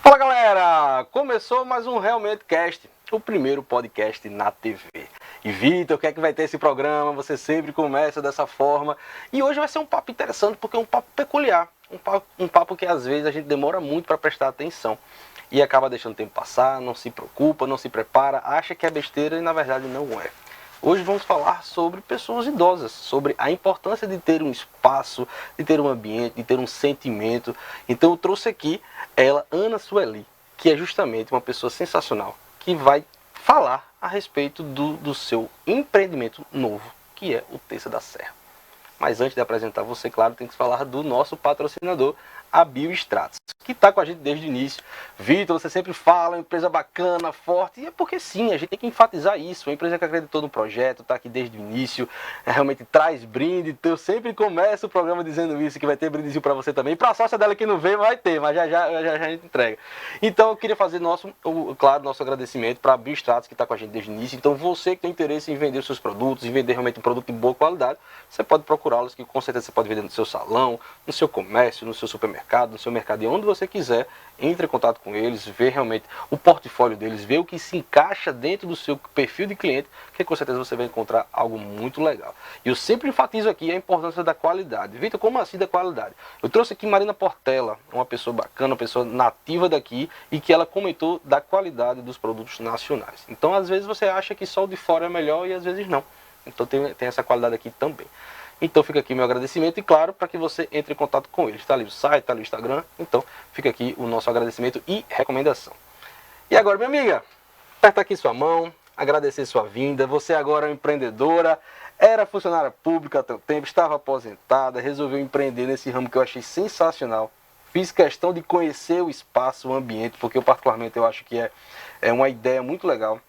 Fala galera, começou mais um Realmente Cast, o primeiro podcast na TV. E Vitor, o que é que vai ter esse programa? Você sempre começa dessa forma. E hoje vai ser um papo interessante porque é um papo peculiar, um papo que às vezes a gente demora muito para prestar atenção. E acaba deixando o tempo passar, não se preocupa, não se prepara, acha que é besteira e na verdade não é. Hoje vamos falar sobre pessoas idosas, sobre a importância de ter um espaço, de ter um ambiente, de ter um sentimento. Então eu trouxe aqui ela, Ana Sueli, que é justamente uma pessoa sensacional, que vai falar a respeito do seu empreendimento novo, que é o Terça da Serra. Mas antes de apresentar você, claro, tem que falar do nosso patrocinador, a Biostratos, que está com a gente desde o início. Vitor, você sempre fala, empresa bacana, forte, e é porque sim, a gente tem que enfatizar isso. Uma empresa que acreditou no projeto, está aqui desde o início, realmente traz brinde. Então eu sempre começo o programa dizendo isso, que vai ter brindezinho para você também. Para a sócia dela que não veio, vai ter, mas já a gente entrega. Então eu queria fazer nosso agradecimento para a Biostratos, que está com a gente desde o início. Então você que tem interesse em vender seus produtos, em vender realmente um produto de boa qualidade, você pode procurá-los, que com certeza você pode vender no seu salão, no seu comércio, no seu supermercado, no seu mercado, e onde você quiser. Entre em contato com eles, ver realmente o portfólio deles, ver o que se encaixa dentro do seu perfil de cliente, que com certeza você vai encontrar algo muito legal. E eu sempre enfatizo aqui a importância da qualidade. Vitor, como assim da qualidade? Eu trouxe aqui Marina Portela, uma pessoa bacana, uma pessoa nativa daqui, e que ela comentou da qualidade dos produtos nacionais. Então às vezes você acha que só o de fora é melhor e às vezes não. Então tem essa qualidade aqui também. Então fica aqui meu agradecimento e claro, para que você entre em contato com eles. Está ali o site, está ali o Instagram, então fica aqui o nosso agradecimento e recomendação. E agora, minha amiga, aperta aqui sua mão, agradecer sua vinda. Você agora é uma empreendedora, era funcionária pública há tanto tempo, estava aposentada, resolveu empreender nesse ramo que eu achei sensacional. Fiz questão de conhecer o espaço, o ambiente, porque eu particularmente eu acho que é uma ideia muito legal,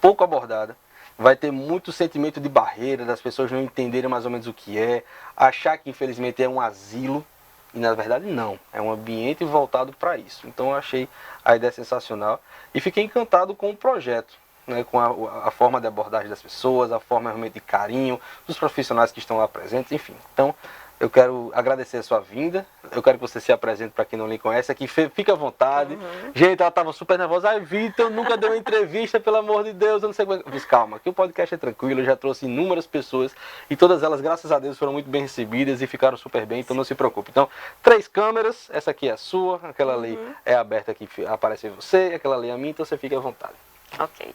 pouco abordada. Vai ter muito sentimento de barreira, das pessoas não entenderem mais ou menos o que é, achar que infelizmente é um asilo, e na verdade não, é um ambiente voltado para isso. Então eu achei a ideia sensacional e fiquei encantado com o projeto, né, com a forma de abordagem das pessoas, a forma realmente de carinho, dos profissionais que estão lá presentes, enfim. Então eu quero agradecer a sua vinda, eu quero que você se apresente para quem não lhe conhece aqui, fica à vontade. Gente, ela estava super nervosa, ai Vitor, nunca deu uma entrevista, pelo amor de Deus, eu não sei como é. Fiz, calma, que o podcast é tranquilo, eu já trouxe inúmeras pessoas e todas elas, graças a Deus, foram muito bem recebidas e ficaram super bem, então não se preocupe. Então, 3 câmeras, essa aqui é a sua, aquela ali é aberta aqui, aparece você, aquela ali é a minha, então você fica à vontade. Ok.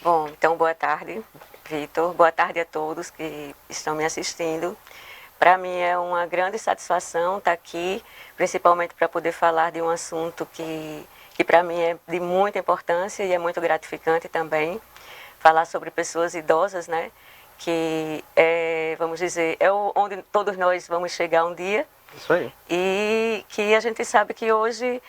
Bom, então boa tarde, Vitor, boa tarde a todos que estão me assistindo. Para mim é uma grande satisfação estar aqui, principalmente para poder falar de um assunto que para mim é de muita importância e é muito gratificante também. Falar sobre pessoas idosas, né? Que é, vamos dizer, onde todos nós vamos chegar um dia. Isso aí. E que a gente sabe que hoje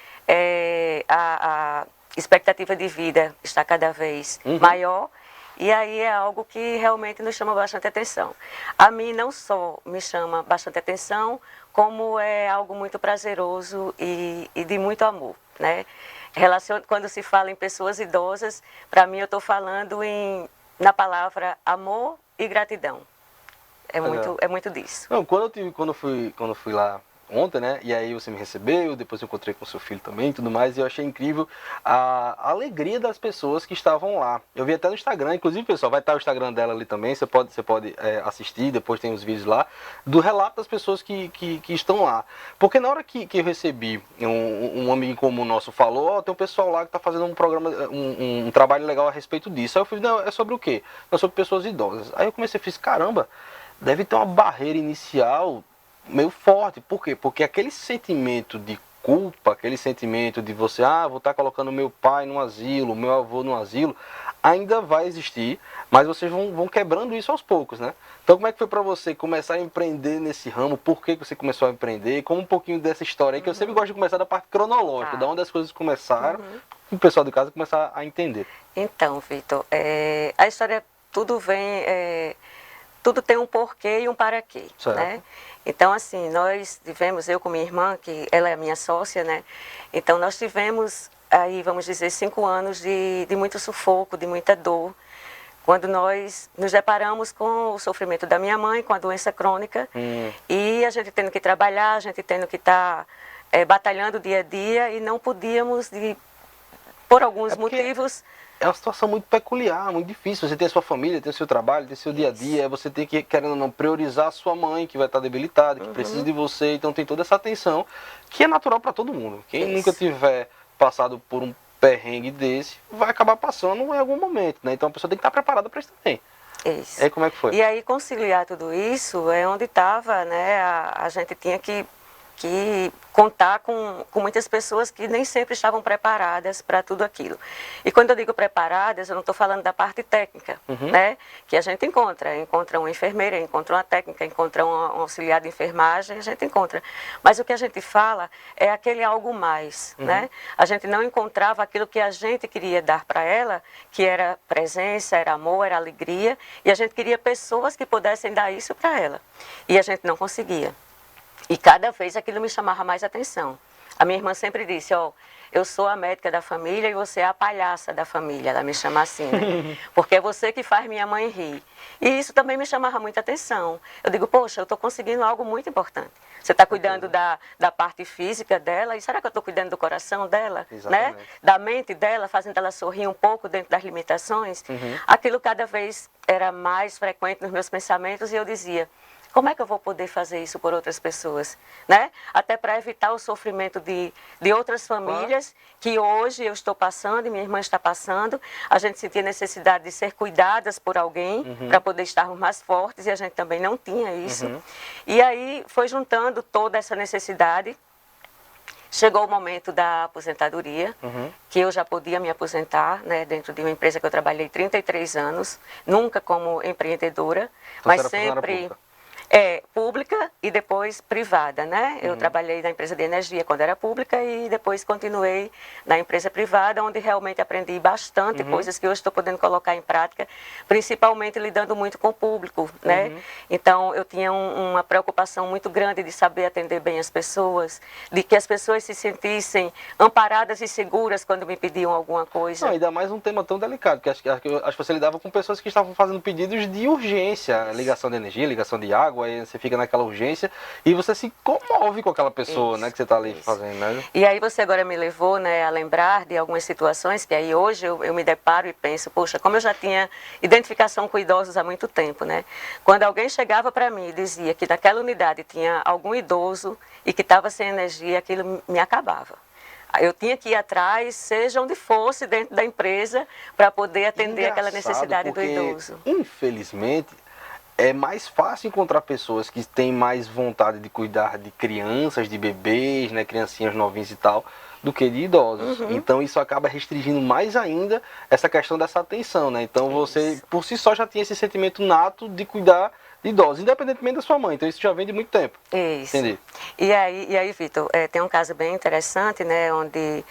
a expectativa de vida está cada vez maior. E aí é algo que realmente nos chama bastante atenção. A mim não só me chama bastante atenção, como é algo muito prazeroso e de muito amor, né? Quando se fala em pessoas idosas, para mim eu estou falando na palavra amor e gratidão. É muito disso. Não, quando eu fui lá ontem, né? E aí você me recebeu, depois eu encontrei com seu filho também e tudo mais, e eu achei incrível a alegria das pessoas que estavam lá. Eu vi até no Instagram, inclusive, pessoal, vai estar o Instagram dela ali também, você pode assistir, depois tem os vídeos lá, do relato das pessoas que estão lá. Porque na hora que eu recebi, um amigo em comum nosso falou, ó, tem um pessoal lá que está fazendo um programa, um trabalho legal a respeito disso. Aí eu falei, não, é sobre o quê? É sobre pessoas idosas. Aí eu comecei a falar, caramba, deve ter uma barreira inicial meio forte. Por quê? Porque aquele sentimento de culpa, aquele sentimento de você, vou estar colocando meu pai no asilo, meu avô no asilo, ainda vai existir, mas vocês vão quebrando isso aos poucos, né? Então como é que foi para você começar a empreender nesse ramo? Por que você começou a empreender? Como um pouquinho dessa história aí, que eu sempre gosto de começar da parte cronológica, da onde as coisas começaram, o pessoal de casa começar a entender. Então, Vitor, a história, tudo tudo tem um porquê e um para quê, né? Então, assim, nós tivemos, eu com minha irmã, que ela é minha sócia, né? Então, nós tivemos aí, vamos dizer, 5 anos de muito sufoco, de muita dor, quando nós nos deparamos com o sofrimento da minha mãe, com a doença crônica, e a gente tendo que trabalhar, a gente tendo que estar batalhando dia a dia e não podíamos, por alguns motivos... É uma situação muito peculiar, muito difícil. Você tem a sua família, tem o seu trabalho, tem o seu dia a dia. Você tem que, querendo ou não, priorizar a sua mãe, que vai estar debilitada, que precisa de você. Então tem toda essa atenção, que é natural para todo mundo. Quem nunca tiver passado por um perrengue desse, vai acabar passando em algum momento, né? Então a pessoa tem que estar preparada para isso também. Isso. E aí como é que foi? E aí conciliar tudo isso é onde estava, né? A gente tinha que contar com muitas pessoas que nem sempre estavam preparadas para tudo aquilo. E quando eu digo preparadas, eu não estou falando da parte técnica, né? Que a gente encontra uma enfermeira, encontra uma técnica, encontra um auxiliar de enfermagem, a gente encontra. Mas o que a gente fala é aquele algo mais, né? A gente não encontrava aquilo que a gente queria dar para ela, que era presença, era amor, era alegria, e a gente queria pessoas que pudessem dar isso para ela. E a gente não conseguia. E cada vez aquilo me chamava mais atenção. A minha irmã sempre disse, eu sou a médica da família e você é a palhaça da família. Ela me chama assim, né? Porque é você que faz minha mãe rir. E isso também me chamava muita atenção. Eu digo, poxa, eu estou conseguindo algo muito importante. Você está cuidando da parte física dela, e será que eu estou cuidando do coração dela? Né? Da mente dela, fazendo ela sorrir um pouco dentro das limitações? Aquilo cada vez era mais frequente nos meus pensamentos e eu dizia, como é que eu vou poder fazer isso por outras pessoas? Né? Até para evitar o sofrimento de outras famílias que hoje eu estou passando e minha irmã está passando. A gente sentia necessidade de ser cuidadas por alguém para poder estarmos mais fortes e a gente também não tinha isso. E aí foi juntando toda essa necessidade. Chegou o momento da aposentadoria, que eu já podia me aposentar, né, dentro de uma empresa que eu trabalhei 33 anos, nunca como empreendedora, então, mas sempre... pública e depois privada, né? Eu trabalhei na empresa de energia quando era pública e depois continuei na empresa privada, onde realmente aprendi bastante coisas que hoje estou podendo colocar em prática, principalmente lidando muito com o público, né? Então, eu tinha uma preocupação muito grande de saber atender bem as pessoas, de que as pessoas se sentissem amparadas e seguras quando me pediam alguma coisa. Não, ainda mais um tema tão delicado, que acho que você lidava com pessoas que estavam fazendo pedidos de urgência, ligação de energia, ligação de água, aí você fica naquela urgência e você se comove com aquela pessoa, né, que você está ali fazendo, né? E aí você agora me levou, né, a lembrar de algumas situações que aí hoje eu me deparo e penso, poxa, como eu já tinha identificação com idosos há muito tempo, né? Quando alguém chegava para mim e dizia que naquela unidade tinha algum idoso e que estava sem energia, aquilo me acabava. Eu tinha que ir atrás, seja onde fosse, dentro da empresa, para poder atender aquela necessidade do idoso. Infelizmente, é mais fácil encontrar pessoas que têm mais vontade de cuidar de crianças, de bebês, né, criancinhas novinhas e tal, do que de idosos. Então isso acaba restringindo mais ainda essa questão dessa atenção, né? Então você, por si só, já tinha esse sentimento nato de cuidar de idosos, independentemente da sua mãe. Então isso já vem de muito tempo. Isso. Entendi. E aí Vitor, tem um caso bem interessante, né, onde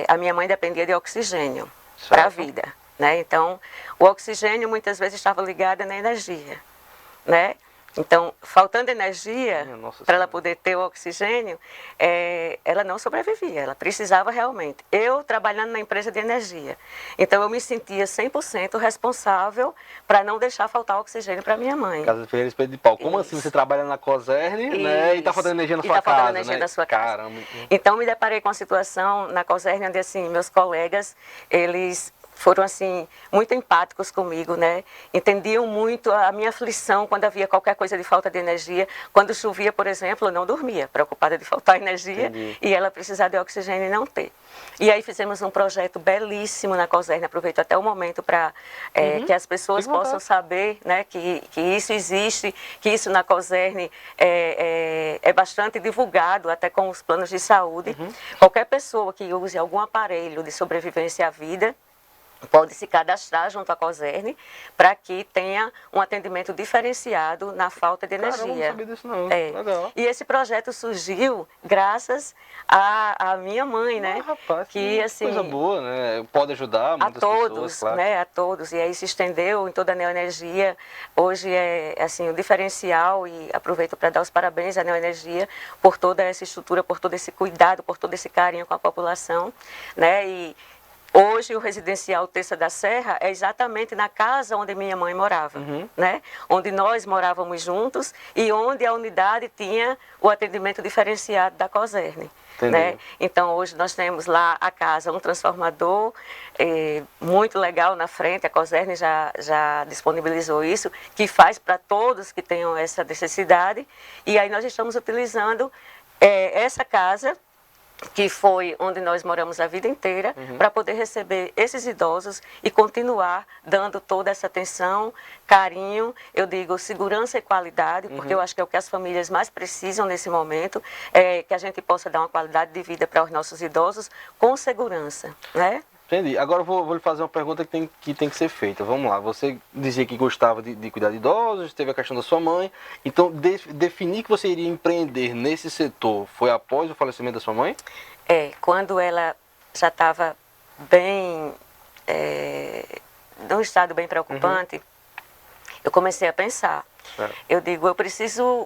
a minha mãe dependia de oxigênio para a vida. Né? Então, o oxigênio muitas vezes estava ligado na energia, né? Então, faltando energia para ela poder ter o oxigênio, ela não sobrevivia, ela precisava realmente. Eu trabalhando na empresa de energia, então eu me sentia 100% responsável para não deixar faltar oxigênio para minha mãe. Casa Ferreira Espeto de Pau. Como assim você trabalha na COSERN, né, e está faltando energia na sua casa? Faltando energia na sua casa. Caramba. Então, me deparei com a situação na COSERN onde, assim, meus colegas, eles foram, assim, muito empáticos comigo, né? Entendiam muito a minha aflição quando havia qualquer coisa de falta de energia. Quando chovia, por exemplo, eu não dormia, preocupada de faltar energia. Entendi. E ela precisar de oxigênio e não ter. E aí fizemos um projeto belíssimo na COSERN, aproveito até o momento para que as pessoas possam saber, né, que isso existe, que isso na COSERN é bastante divulgado, até com os planos de saúde. Qualquer pessoa que use algum aparelho de sobrevivência à vida, pode se cadastrar junto à COSERN para que tenha um atendimento diferenciado na falta de energia. Caramba, não sabia disso não. Legal. E esse projeto surgiu graças à minha mãe, né? Rapaz, que assim, coisa boa, né? Pode ajudar muitas pessoas, claro. Né? A todos. E aí se estendeu em toda a Neoenergia. Hoje é assim, o diferencial, e aproveito para dar os parabéns à Neoenergia por toda essa estrutura, por todo esse cuidado, por todo esse carinho com a população, né? E Hoje o residencial Terça da Serra é exatamente na casa onde minha mãe morava, né? Onde nós morávamos juntos e onde a unidade tinha o atendimento diferenciado da COSERN. Né? Então hoje nós temos lá a casa, um transformador muito legal na frente, a COSERN já disponibilizou isso, que faz para todos que tenham essa necessidade, e aí nós estamos utilizando essa casa, que foi onde nós moramos a vida inteira, para poder receber esses idosos e continuar dando toda essa atenção, carinho, eu digo segurança e qualidade, porque eu acho que é o que as famílias mais precisam nesse momento, que a gente possa dar uma qualidade de vida para os nossos idosos com segurança, né? Entendi. Agora eu vou lhe fazer uma pergunta que tem que ser feita. Vamos lá. Você dizia que gostava de cuidar de idosos, teve a questão da sua mãe. Então, definir que você iria empreender nesse setor foi após o falecimento da sua mãe? Quando ela já estava bem, num estado bem preocupante, eu comecei a pensar. Eu digo, eu preciso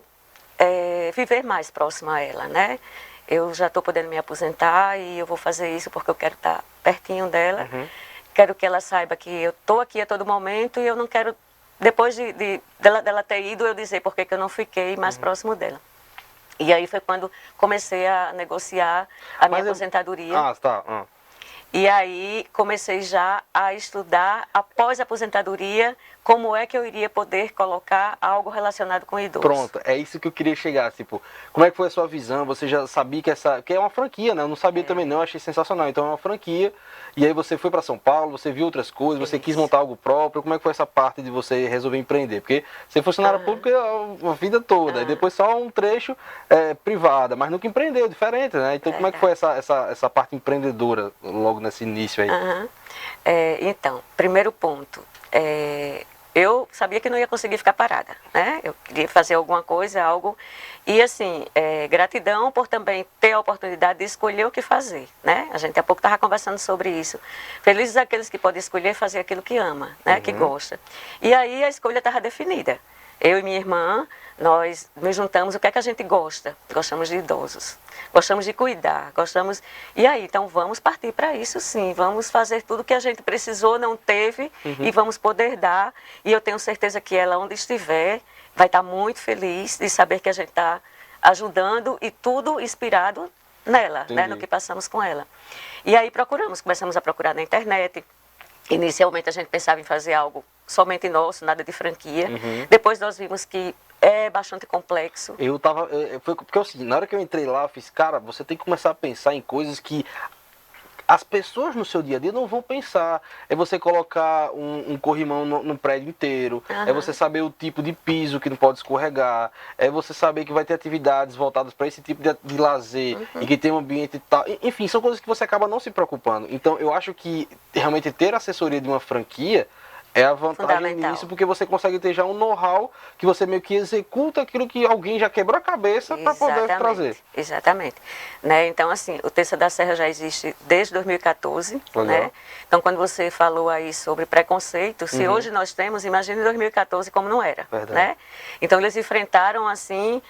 viver mais próximo a ela, né? Eu já estou podendo me aposentar e eu vou fazer isso porque eu quero estar pertinho dela. Quero que ela saiba que eu estou aqui a todo momento e eu não quero, depois dela ter ido, eu dizer por que eu não fiquei mais próximo dela. E aí foi quando comecei a negociar a minha aposentadoria. Tá. E aí comecei já a estudar, após a aposentadoria, como é que eu iria poder colocar algo relacionado com idoso. Pronto, é isso que eu queria chegar, tipo, como é que foi a sua visão? Você já sabia que é uma franquia, né? Eu não sabia também não, achei sensacional. Então é uma franquia, e aí você foi para São Paulo, você viu outras coisas, você quis montar algo próprio. Como é que foi essa parte de você resolver empreender? Porque você é funcionária pública a vida toda, e depois só um trecho privada, mas nunca empreendeu, diferente, né? Então como é que foi essa parte empreendedora logo nesse início aí? Então, primeiro ponto, eu sabia que não ia conseguir ficar parada, né? Eu queria fazer alguma coisa, algo, e assim, gratidão por também ter a oportunidade de escolher o que fazer, né? A gente há pouco estava conversando sobre isso. Felizes aqueles que podem escolher fazer aquilo que ama, né? Que gosta. E aí a escolha estava definida. Eu e minha irmã, nós nos juntamos, o que é que a gente gosta? Gostamos de idosos, gostamos de cuidar, gostamos... E aí, então vamos partir para isso sim, vamos fazer tudo que a gente precisou, não teve, e vamos poder dar. E eu tenho certeza que ela, onde estiver, vai estar muito feliz de saber que a gente está ajudando e tudo inspirado nela, né, no que passamos com ela. E aí começamos a procurar na internet. Inicialmente a gente pensava em fazer algo somente nosso, nada de franquia. Depois nós vimos que é bastante complexo. Foi porque assim, na hora que eu entrei lá, eu fiz, cara, você tem que começar a pensar em coisas que as pessoas no seu dia a dia não vão pensar. É você colocar um corrimão no prédio inteiro, é você saber o tipo de piso que não pode escorregar, é você saber que vai ter atividades voltadas para esse tipo de lazer e que tem um ambiente tal. Enfim, são coisas que você acaba não se preocupando. Então eu acho que realmente ter assessoria de uma franquia é a vantagem nisso, porque você consegue ter já um know-how que você meio que executa aquilo que alguém já quebrou a cabeça para poder trazer. Exatamente. Né? Então, assim, o Terça da Serra já existe desde 2014. Né? Então, quando você falou aí sobre preconceito, se hoje nós temos, imagine em 2014 como não era. Né? Então, eles enfrentaram, assim,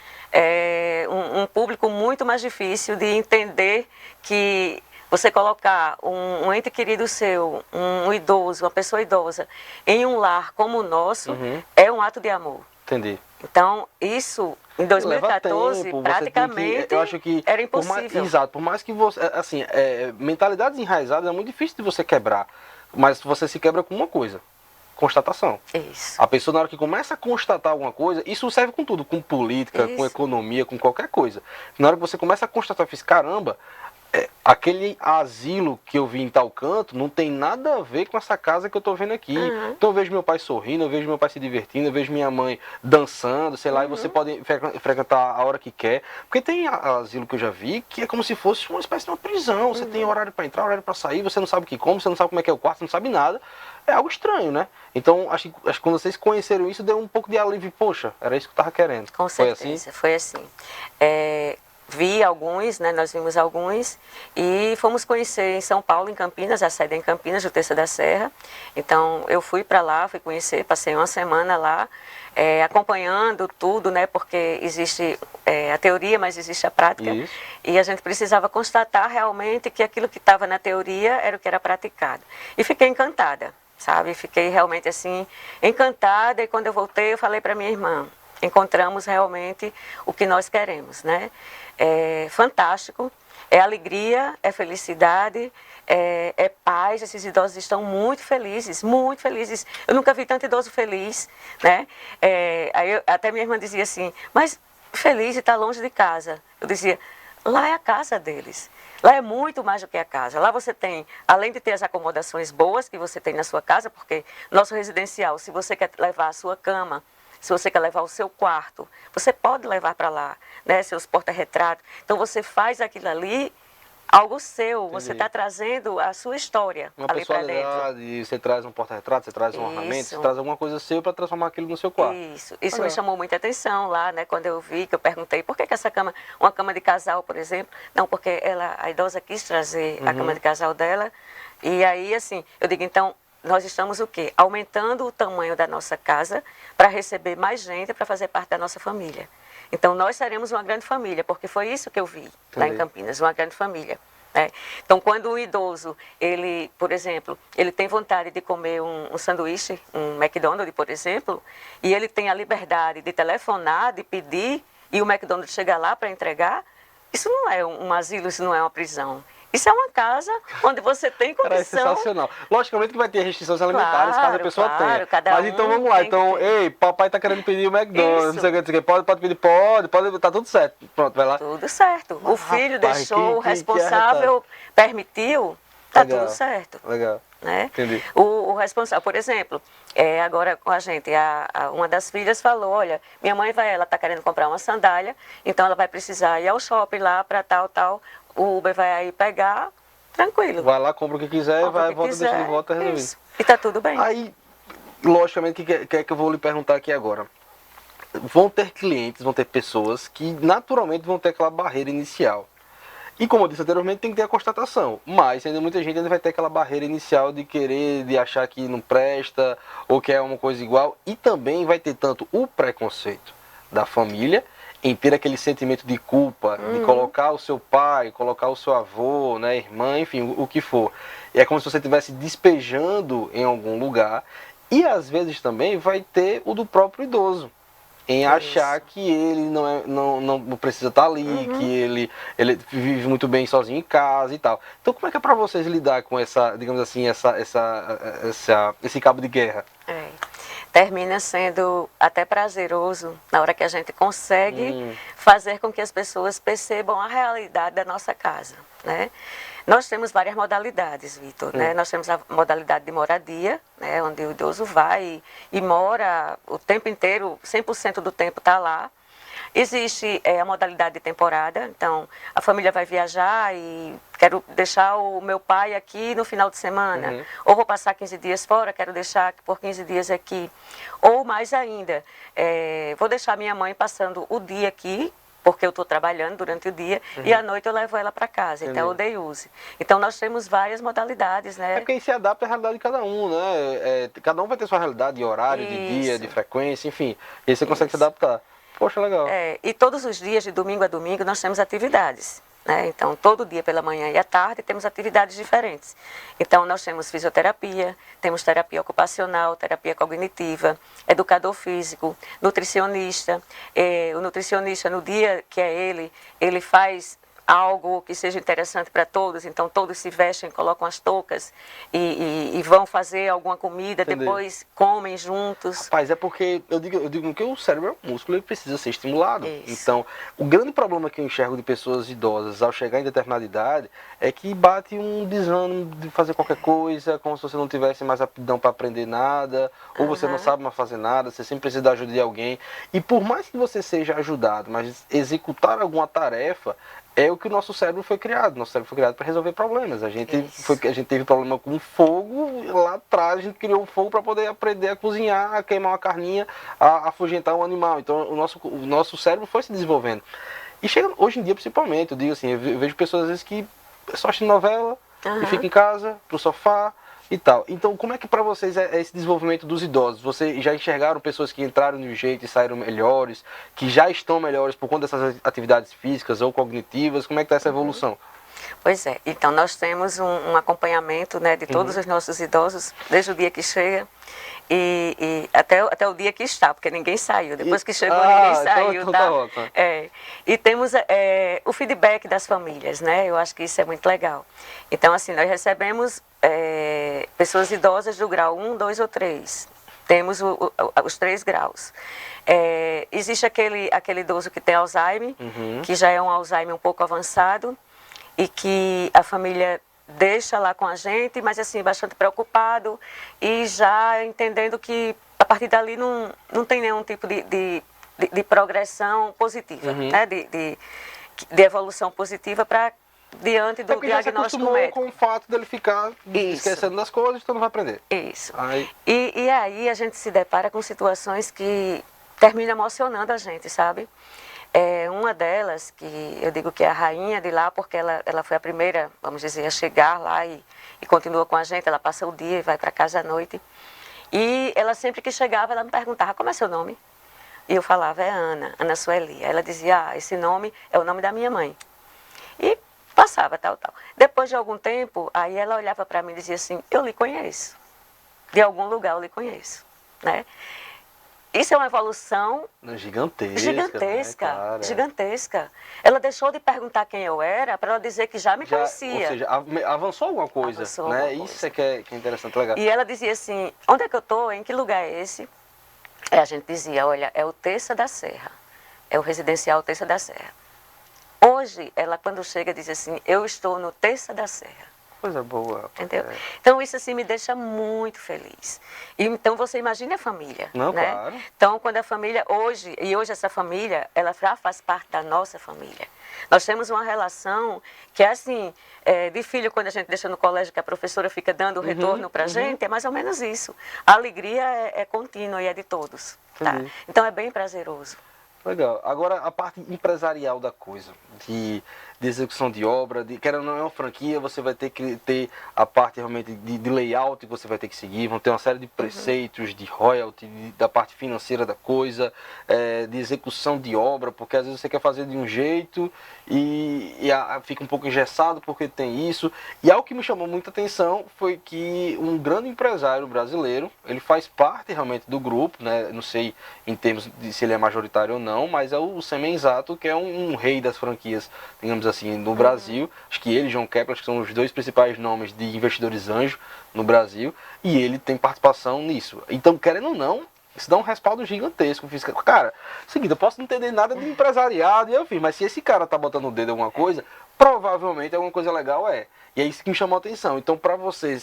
um público muito mais difícil de entender que... Você colocar um ente querido seu, um idoso, uma pessoa idosa, em um lar como o nosso, é um ato de amor. Entendi. Então, isso, em 2014, tempo, praticamente, eu acho que era impossível. Exato, por mais que você... Assim, mentalidades enraizadas é muito difícil de você quebrar, mas você se quebra com uma coisa. Constatação. Isso. A pessoa, na hora que começa a constatar alguma coisa, isso serve com tudo, com política, com economia, com qualquer coisa. Na hora que você começa a constatar, eu fiz, caramba... aquele asilo que eu vi em tal canto não tem nada a ver com essa casa que eu tô vendo aqui. Então eu vejo meu pai sorrindo, eu vejo meu pai se divertindo, eu vejo minha mãe dançando, sei lá, e você pode frequentar a hora que quer. Porque tem asilo que eu já vi que é como se fosse uma espécie de uma prisão. Você tem horário para entrar, horário para sair, você não sabe o que come, você não sabe como é que é o quarto, você não sabe nada. É algo estranho, né? Então, acho que quando vocês conheceram isso, deu um pouco de alívio. Poxa, era isso que eu tava querendo. Com certeza, foi assim. vi alguns, né, nós vimos alguns e fomos conhecer em São Paulo, em Campinas, a sede é em Campinas, do Terça da Serra. Então eu fui para lá, fui conhecer, passei uma semana lá, acompanhando tudo, né, porque existe a teoria, mas existe a prática. Isso. E a gente precisava constatar realmente que aquilo que estava na teoria era o que era praticado. E fiquei encantada, sabe? Fiquei realmente assim, encantada, e quando eu voltei eu falei para minha irmã, encontramos realmente o que nós queremos, né? É fantástico, é alegria, é felicidade, é paz. Esses idosos estão muito felizes, muito felizes. Eu nunca vi tanto idoso feliz, né? Até minha irmã dizia assim, mas feliz e está longe de casa. Eu dizia, lá é a casa deles. Lá é muito mais do que a casa. Lá você tem, além de ter as acomodações boas que você tem na sua casa, porque nosso residencial, se você quer levar a sua cama, se você quer levar o seu quarto, você pode levar para lá, né, seus porta-retratos. Então você faz aquilo ali, algo seu, Entendi. Você está trazendo a sua história Uma ali para dentro. personalidade, você traz um porta-retrato, você traz um ornamento, você traz alguma coisa seu para transformar aquilo no seu quarto. Isso me chamou muita atenção lá, né, quando eu vi, que eu perguntei, por que essa cama, uma cama de casal, por exemplo? Não, porque a idosa quis trazer a cama de casal dela, e aí, assim, eu digo, então, nós estamos o quê? Aumentando o tamanho da nossa casa para receber mais gente, para fazer parte da nossa família. Então, nós seremos uma grande família, porque foi isso que eu vi lá em Campinas, uma grande família. Né? Então, quando um idoso, ele, por exemplo, ele tem vontade de comer um sanduíche, um McDonald's, por exemplo, e ele tem a liberdade de telefonar, de pedir, e o McDonald's chega lá para entregar, isso não é um asilo, isso não é uma prisão. Isso é uma casa onde você tem condição. É sensacional. Logicamente que vai ter restrições alimentares, caso a pessoa tenha. Mas então vamos lá. Então, ei, papai tá querendo pedir o McDonald's, não sei o que, pode pedir, pode, tá tudo certo. Pronto, vai lá. Tudo certo. O filho deixou, o responsável permitiu, tá tudo certo. Legal. Né? Entendi. O responsável, por exemplo, agora com a gente, uma das filhas falou, olha, minha mãe ela tá querendo comprar uma sandália, então ela vai precisar ir ao shopping lá para tal, o Uber vai aí pegar, tranquilo. Vai lá, compra o que quiser, vai, volta, deixa de volta, resolvido. Isso. E tá tudo bem. Aí, logicamente, o que é que eu vou lhe perguntar aqui agora? Vão ter clientes, vão ter pessoas que naturalmente vão ter aquela barreira inicial. E como eu disse anteriormente, tem que ter a constatação. Mas ainda muita gente ainda vai ter aquela barreira inicial de querer, de achar que não presta, ou que é uma coisa igual. E também vai ter tanto o preconceito da família, em ter aquele sentimento de culpa, de colocar o seu pai, colocar o seu avô, né, irmã, enfim, o que for. É como se você estivesse despejando em algum lugar. E às vezes também vai ter o do próprio idoso, em achar que ele não precisa estar ali, que ele vive muito bem sozinho em casa e tal. Então como é que é para vocês lidar com essa, digamos assim, esse cabo de guerra? Termina sendo até prazeroso na hora que a gente consegue fazer com que as pessoas percebam a realidade da nossa casa, né? Nós temos várias modalidades, Vitor, né? Nós temos a modalidade de moradia, né? Onde o idoso vai e mora o tempo inteiro, 100% do tempo está lá. Existe a modalidade de temporada, então a família vai viajar e quero deixar o meu pai aqui no final de semana, ou vou passar 15 dias fora, quero deixar por 15 dias aqui. Ou mais ainda, vou deixar minha mãe passando o dia aqui, porque eu estou trabalhando durante o dia, e à noite eu levo ela para casa, então eu dei use. Então nós temos várias modalidades, né? É porque se adapta à realidade de cada um, né? Cada um vai ter sua realidade de horário, de dia, de frequência, enfim, e aí você consegue se adaptar. Poxa, legal. E todos os dias, de domingo a domingo, nós temos atividades, né? Então, todo dia pela manhã e à tarde temos atividades diferentes. Então, nós temos fisioterapia, temos terapia ocupacional, terapia cognitiva, educador físico, nutricionista. O nutricionista, no dia que é ele faz algo que seja interessante para todos, então todos se vestem, colocam as toucas e vão fazer alguma comida, depois comem juntos. Rapaz, é porque eu digo que o cérebro é um músculo, ele precisa ser estimulado. Isso. Então, o grande problema que eu enxergo de pessoas idosas ao chegar em determinada idade é que bate um desânimo de fazer qualquer coisa, como se você não tivesse mais aptidão para aprender nada, ou você não sabe mais fazer nada, você sempre precisa da ajuda de alguém. E por mais que você seja ajudado, mas executar alguma tarefa é o que o nosso cérebro foi criado. Nosso cérebro foi criado para resolver problemas. A gente teve problema com fogo, lá atrás a gente criou o fogo para poder aprender a cozinhar, a queimar uma carninha, a afugentar um animal. Então o nosso cérebro foi se desenvolvendo. E chega, hoje em dia, principalmente, eu digo assim, eu vejo pessoas às vezes que só assistem novela e ficam em casa, pro sofá e tal. Então, como é que para vocês é esse desenvolvimento dos idosos? Vocês já enxergaram pessoas que entraram de um jeito e saíram melhores, que já estão melhores por conta dessas atividades físicas ou cognitivas? Como é que está essa evolução? Pois é, então nós temos um acompanhamento, né, de todos os nossos idosos, desde o dia que chega e até o dia que está, porque ninguém saiu. Depois que chegou, ninguém saiu. Então tá? tá ótimo. E temos o feedback das famílias, né? Eu acho que isso é muito legal. Então, assim, nós recebemos pessoas idosas do grau 1, 2 ou 3. Temos os 3 graus. Existe aquele idoso que tem Alzheimer, que já é um Alzheimer um pouco avançado, e que a família deixa lá com a gente, mas assim, bastante preocupado e já entendendo que a partir dali não tem nenhum tipo de progressão positiva, né? de evolução positiva para diante do diagnóstico médico. Com o fato dele ficar esquecendo das coisas, então não vai aprender. Isso. Aí... E aí a gente se depara com situações que terminam emocionando a gente, sabe? Uma delas, que eu digo que é a rainha de lá, porque ela foi a primeira, vamos dizer, a chegar lá e continua com a gente, ela passa o dia e vai para casa à noite. E ela sempre que chegava, ela me perguntava, como é seu nome? E eu falava, é Ana Sueli. Ela dizia, esse nome é o nome da minha mãe. E passava, tal. Depois de algum tempo, aí ela olhava para mim e dizia assim, eu lhe conheço. De algum lugar eu lhe conheço, né? Isso é uma evolução gigantesca. Ela deixou de perguntar quem eu era para ela dizer que já me conhecia. Ou seja, avançou alguma coisa, né? Isso é que é interessante, legal. E ela dizia assim, onde é que eu estou? Em que lugar é esse? E a gente dizia, olha, é o Terça da Serra. É o residencial Terça da Serra. Hoje, ela quando chega diz assim, eu estou no Terça da Serra. Coisa boa. Entendeu? Então isso assim me deixa muito feliz. E então você imagine a família, não, né? Claro. Então quando a família hoje essa família, ela já faz parte da nossa família. Nós temos uma relação que é assim, de filho quando a gente deixa no colégio que a professora fica dando o retorno pra gente, é mais ou menos isso. A alegria é contínua e é de todos, tá? Então é bem prazeroso. Legal. Agora, a parte empresarial da coisa, de execução de obra, que não é uma franquia, você vai ter que ter a parte realmente de layout que você vai ter que seguir, vão ter uma série de preceitos, de royalty, da parte financeira da coisa, de execução de obra, porque às vezes você quer fazer de um jeito e fica um pouco engessado porque tem isso. E algo que me chamou muita atenção foi que um grande empresário brasileiro, ele faz parte realmente do grupo, né? Não sei em termos de se ele é majoritário ou não, mas é o Semenzato, que é um rei das franquias, digamos assim, no Brasil. Acho que ele e João Kepler que são os 2 principais nomes de investidores anjo no Brasil, e ele tem participação nisso. Então, querendo ou não, isso dá um respaldo gigantesco. Cara, seguinte, eu posso não entender nada de empresariado, e eu fiz, mas se esse cara tá botando o dedo em alguma coisa, provavelmente alguma coisa legal é. E é isso que me chamou a atenção. Então, para você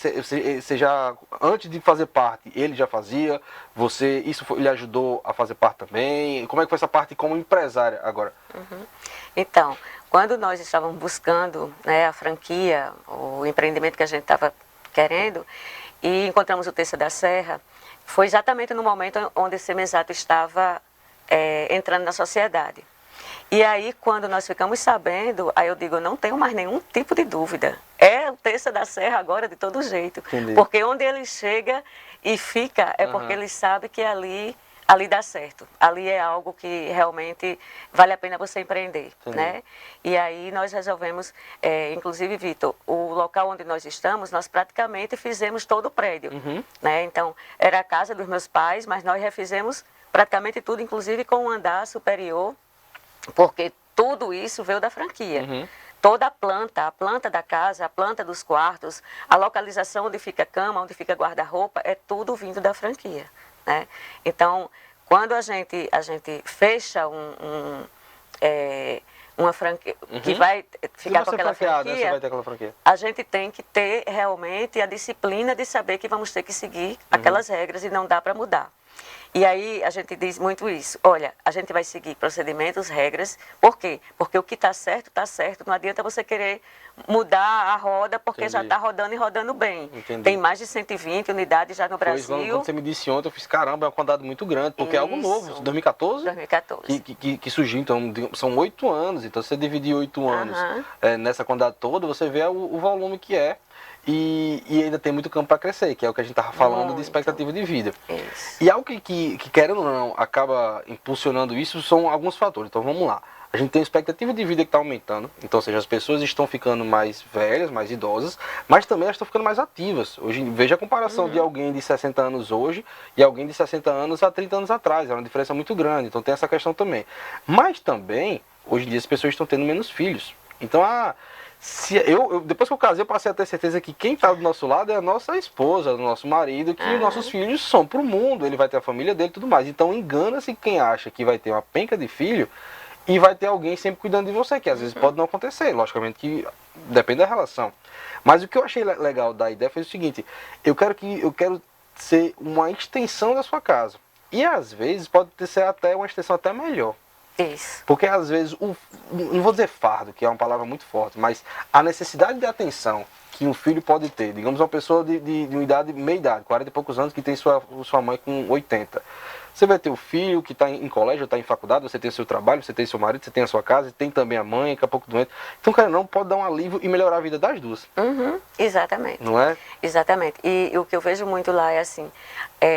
já, antes de fazer parte, ele já fazia, ele ajudou a fazer parte também? Como é que foi essa parte como empresária agora? Então, quando nós estávamos buscando, né, a franquia, o empreendimento que a gente estava querendo, e encontramos o Terça da Serra, foi exatamente no momento onde o Semenzato estava entrando na sociedade. E aí, quando nós ficamos sabendo, aí eu digo, eu não tenho mais nenhum tipo de dúvida. É o Terça da Serra agora de todo jeito. Entendi. Porque onde ele chega e fica, é porque ele sabe que ali dá certo. Ali é algo que realmente vale a pena você empreender, né? E aí nós resolvemos, inclusive, Vitor, o local onde nós estamos, nós praticamente fizemos todo o prédio, né? Então, era a casa dos meus pais, mas nós refizemos praticamente tudo, inclusive com um andar superior, porque tudo isso veio da franquia. Toda a planta da casa, a planta dos quartos, a localização onde fica a cama, onde fica guarda-roupa, é tudo vindo da franquia, né? Então, quando a gente fecha uma franquia que vai ficar com aquela franquia, a gente tem que ter realmente a disciplina de saber que vamos ter que seguir aquelas regras e não dá para mudar. E aí a gente diz muito isso. Olha, a gente vai seguir procedimentos, regras. Por quê? Porque o que está certo, está certo. Não adianta você querer mudar a roda porque Entendi. já está rodando e rodando bem. Entendi. Tem mais de 120 unidades já no Brasil. Quando você me disse ontem, eu fiz, caramba, é uma quantidade muito grande, porque é algo novo, 2014? 2014. Que surgiu, então, são 8 anos, então se você dividir 8 anos nessa quantidade toda, você vê o volume que é. E ainda tem muito campo para crescer, que é o que a gente estava falando de expectativa de vida. Isso. E algo que, querendo ou não, acaba impulsionando isso são alguns fatores. Então vamos lá. A gente tem a expectativa de vida que está aumentando, então, ou seja, as pessoas estão ficando mais velhas, mais idosas, mas também elas estão ficando mais ativas. Hoje, veja a comparação de alguém de 60 anos hoje e alguém de 60 anos há 30 anos atrás, é uma diferença muito grande, então tem essa questão também. Mas também, hoje em dia, as pessoas estão tendo menos filhos. Então, depois que eu casei, eu passei a ter certeza que quem está do nosso lado é a nossa esposa, o nosso marido, que os nossos filhos são para o mundo, ele vai ter a família dele e tudo mais. Então engana-se quem acha que vai ter uma penca de filho e vai ter alguém sempre cuidando de você, que às vezes pode não acontecer, logicamente que depende da relação. Mas o que eu achei legal da ideia foi o seguinte, eu quero ser uma extensão da sua casa. E às vezes pode ser até uma extensão até melhor. Isso. Porque às vezes, não vou dizer fardo, que é uma palavra muito forte, mas a necessidade de atenção que um filho pode ter, digamos uma pessoa de uma idade, meia idade, 40 e poucos anos, que tem sua mãe com 80. Você vai ter o filho que está em colégio, está em faculdade, você tem seu trabalho, você tem seu marido, você tem a sua casa, tem também a mãe, daqui a pouco doente. Então, cara, não pode dar um alívio e melhorar a vida das duas. Exatamente. Não é? Exatamente. E o que eu vejo muito lá é assim,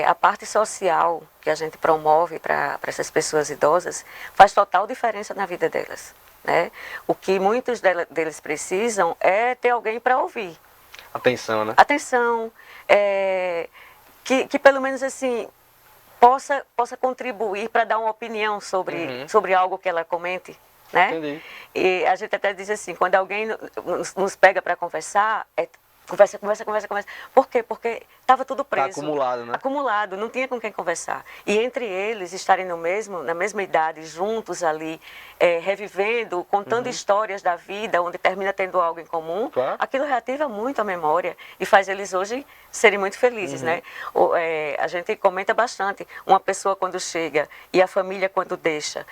a parte social que a gente promove para essas pessoas idosas faz total diferença na vida delas. Né? O que muitos deles precisam é ter alguém para ouvir. Atenção, né? Atenção, que pelo menos assim possa contribuir para dar uma opinião sobre algo que ela comente. Né? Entendi. E a gente até diz assim, quando alguém nos pega para conversar, conversa. Por quê? Porque estava tudo preso. Tá acumulado, né? Acumulado, não tinha com quem conversar. E entre eles estarem na mesma idade, juntos ali, revivendo, contando histórias da vida, onde termina tendo algo em comum, claro. Aquilo reativa muito a memória e faz eles hoje serem muito felizes, né? A gente comenta bastante, uma pessoa quando chega e a família quando deixa.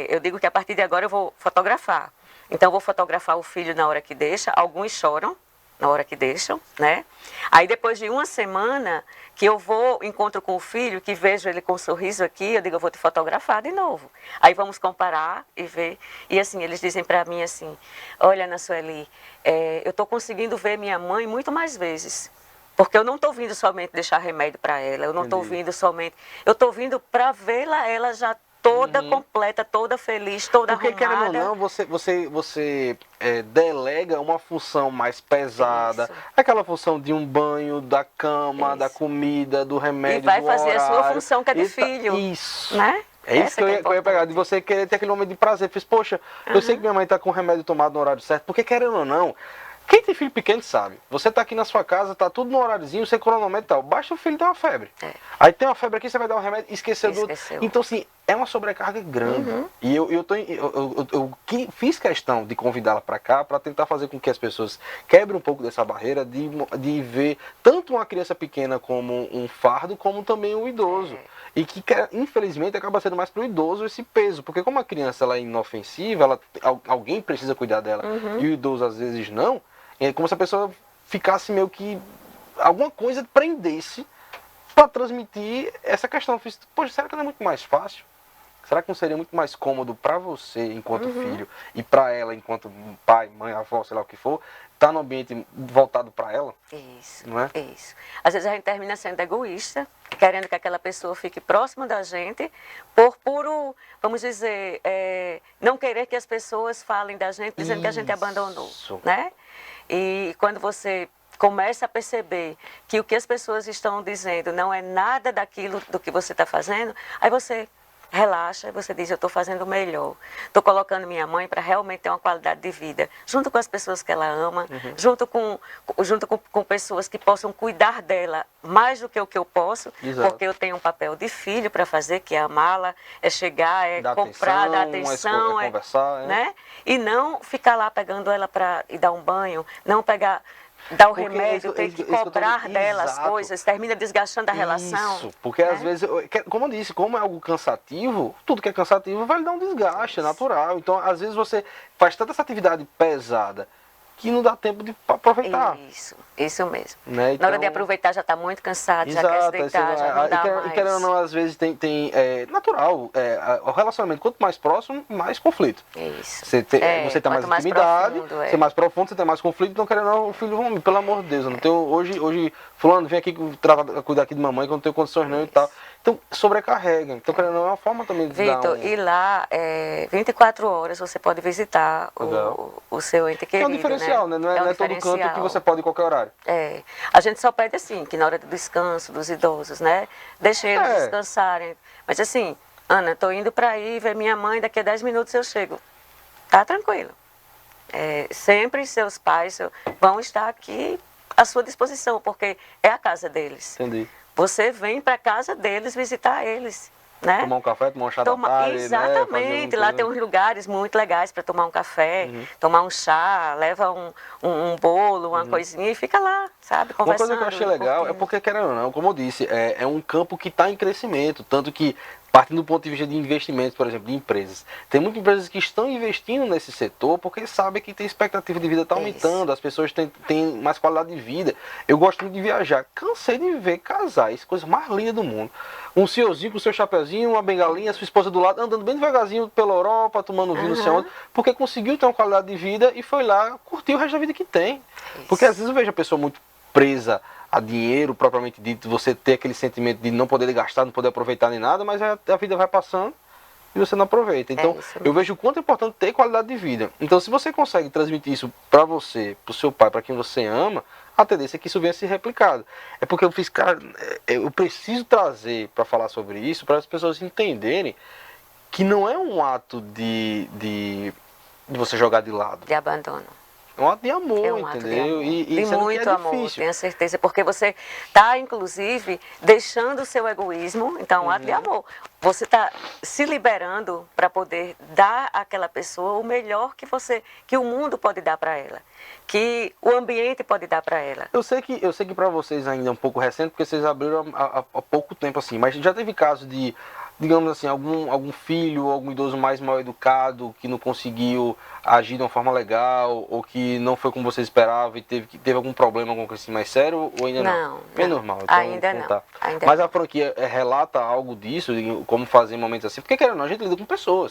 Eu digo que a partir de agora eu vou fotografar. Então eu vou fotografar o filho na hora que deixa, alguns choram na hora que deixam, né? Aí depois de uma semana que eu encontro com o filho, que vejo ele com um sorriso aqui, eu digo, eu vou te fotografar de novo. Aí vamos comparar e ver. E assim, eles dizem para mim assim, olha, Ana Sueli, eu estou conseguindo ver minha mãe muito mais vezes. Porque eu não estou vindo somente deixar remédio para ela, eu não estou vindo somente... Eu estou vindo para vê-la, ela já toda completa, toda feliz, toda arrumada. Porque, querendo ou não, você delega uma função mais pesada. Isso. Aquela função de um banho, da cama, da comida, do remédio, e vai do fazer horário. A sua função que é de filho. Isso. Né? É isso que eu ia pegar, de você querer ter aquele momento de prazer. Fiz, poxa, eu sei que minha mãe está com o remédio tomado no horário certo, porque querendo ou não, quem tem filho pequeno sabe. Você tá aqui na sua casa, tá tudo no horáriozinho, você cronometra e tal. Basta o filho ter uma febre. Aí tem uma febre aqui, você vai dar um remédio e esqueceu do outro. Então, assim, é uma sobrecarga grande. E eu fiz questão de convidá-la para cá para tentar fazer com que as pessoas quebrem um pouco dessa barreira de ver tanto uma criança pequena como um fardo, como também um idoso. E que, infelizmente, acaba sendo mais para o idoso esse peso. Porque como a criança ela é inofensiva, alguém precisa cuidar dela e o idoso às vezes não, é como se a pessoa ficasse meio que alguma coisa prendesse para transmitir essa questão. Poxa, será que não é muito mais fácil? Será que não seria muito mais cômodo para você, enquanto filho, e para ela, enquanto pai, mãe, avó, sei lá o que for, estar no ambiente voltado para ela? Isso, não é? Isso. Às vezes a gente termina sendo egoísta, querendo que aquela pessoa fique próxima da gente, por puro, vamos dizer, não querer que as pessoas falem da gente, dizendo que a gente abandonou, né? E quando você começa a perceber que o que as pessoas estão dizendo não é nada daquilo do que você está fazendo, aí você relaxa e você diz, eu estou fazendo o melhor. Estou colocando minha mãe para realmente ter uma qualidade de vida, junto com as pessoas que ela ama, junto com pessoas que possam cuidar dela mais do que o que eu posso, porque eu tenho um papel de filho para fazer, que é amá-la, é chegar, é comprar, dar atenção, conversar, né? E não ficar lá pegando ela e dar um banho, não pegar... dá o Porque remédio, tem que cobrar dela as coisas, termina desgastando a relação. Isso, porque às vezes, como eu disse, como é algo cansativo, tudo que é cansativo vai lhe dar um desgaste, é natural. Então, às vezes você faz tanta essa atividade pesada que não dá tempo de aproveitar. Isso mesmo. Né? Então, na hora de aproveitar já está muito cansado, exato, já quer se deitar, já não dá mais. E querendo ou não, às vezes tem natural, o relacionamento, quanto mais próximo, mais conflito. Isso. Você tem mais intimidade, profundo, você é mais profundo, você tem mais conflito, então querendo ou não, o filho, pelo amor de Deus, eu não tenho, hoje, fulano, vem aqui cuidar aqui de mamãe, que eu não tenho condições não e tal. Então, sobrecarrega. Então, querendo ou não, é uma forma também de Vitor, e lá, 24 horas você pode visitar o seu ente querido. É um diferencial, né? Não é todo canto que você pode em qualquer horário. A gente só pede assim, que na hora do descanso dos idosos, né? Deixa eles descansarem. Mas assim, Ana, estou indo para aí ver minha mãe, daqui a 10 minutos eu chego. Tá tranquilo. Sempre seus pais vão estar aqui à sua disposição, porque é a casa deles. Entendi. Você vem para a casa deles visitar eles, né? Tomar um café, tomar um chá da tarde, exatamente, lá tem uns lugares muito legais para tomar um café, tomar um chá, leva um bolo, uma coisinha e fica lá, sabe, conversando. Uma coisa que eu achei legal é porque, querendo ou não, como eu disse, é um campo que está em crescimento, tanto que, partindo do ponto de vista de investimentos, por exemplo, de empresas, tem muitas empresas que estão investindo nesse setor porque sabem que tem expectativa de vida está aumentando, as pessoas têm mais qualidade de vida. Eu gosto muito de viajar, cansei de ver casais, coisa mais linda do mundo. Um senhorzinho com o seu chapeuzinho, uma bengalinha, sua esposa do lado, andando bem devagarzinho pela Europa, tomando vinho, não sei onde, porque conseguiu ter uma qualidade de vida e foi lá curtir o resto da vida que tem. Porque às vezes eu vejo a pessoa muito presa a dinheiro, propriamente dito, você ter aquele sentimento de não poder gastar, não poder aproveitar nem nada, mas a vida vai passando e você não aproveita. Então, eu vejo o quanto é importante ter qualidade de vida. Então, se você consegue transmitir isso para você, para o seu pai, para quem você ama, a tendência é que isso venha a ser replicado. É porque eu fiz, cara, eu preciso trazer para falar sobre isso, para as pessoas entenderem que não é um ato de você jogar de lado. De abandono. É um ato de amor, entendeu? De muito amor, tenho certeza. Porque você está, inclusive, deixando o seu egoísmo. Então, é um ato de amor. Você está se liberando para poder dar àquela pessoa o melhor que o mundo pode dar para ela. Que o ambiente pode dar para ela. Eu sei que para vocês ainda é um pouco recente, porque vocês abriram há pouco tempo assim. Mas já teve caso de, digamos assim, algum filho, algum idoso mais mal educado que não conseguiu agir de uma forma legal, ou que não foi como você esperava e teve algum problema, alguma coisa assim mais sério, ou ainda não? Não. Bem normal. Então, ainda não. Tá. Ainda mas a franquia relata algo disso, como fazer em momentos assim, porque querendo ou não, a gente lida com pessoas.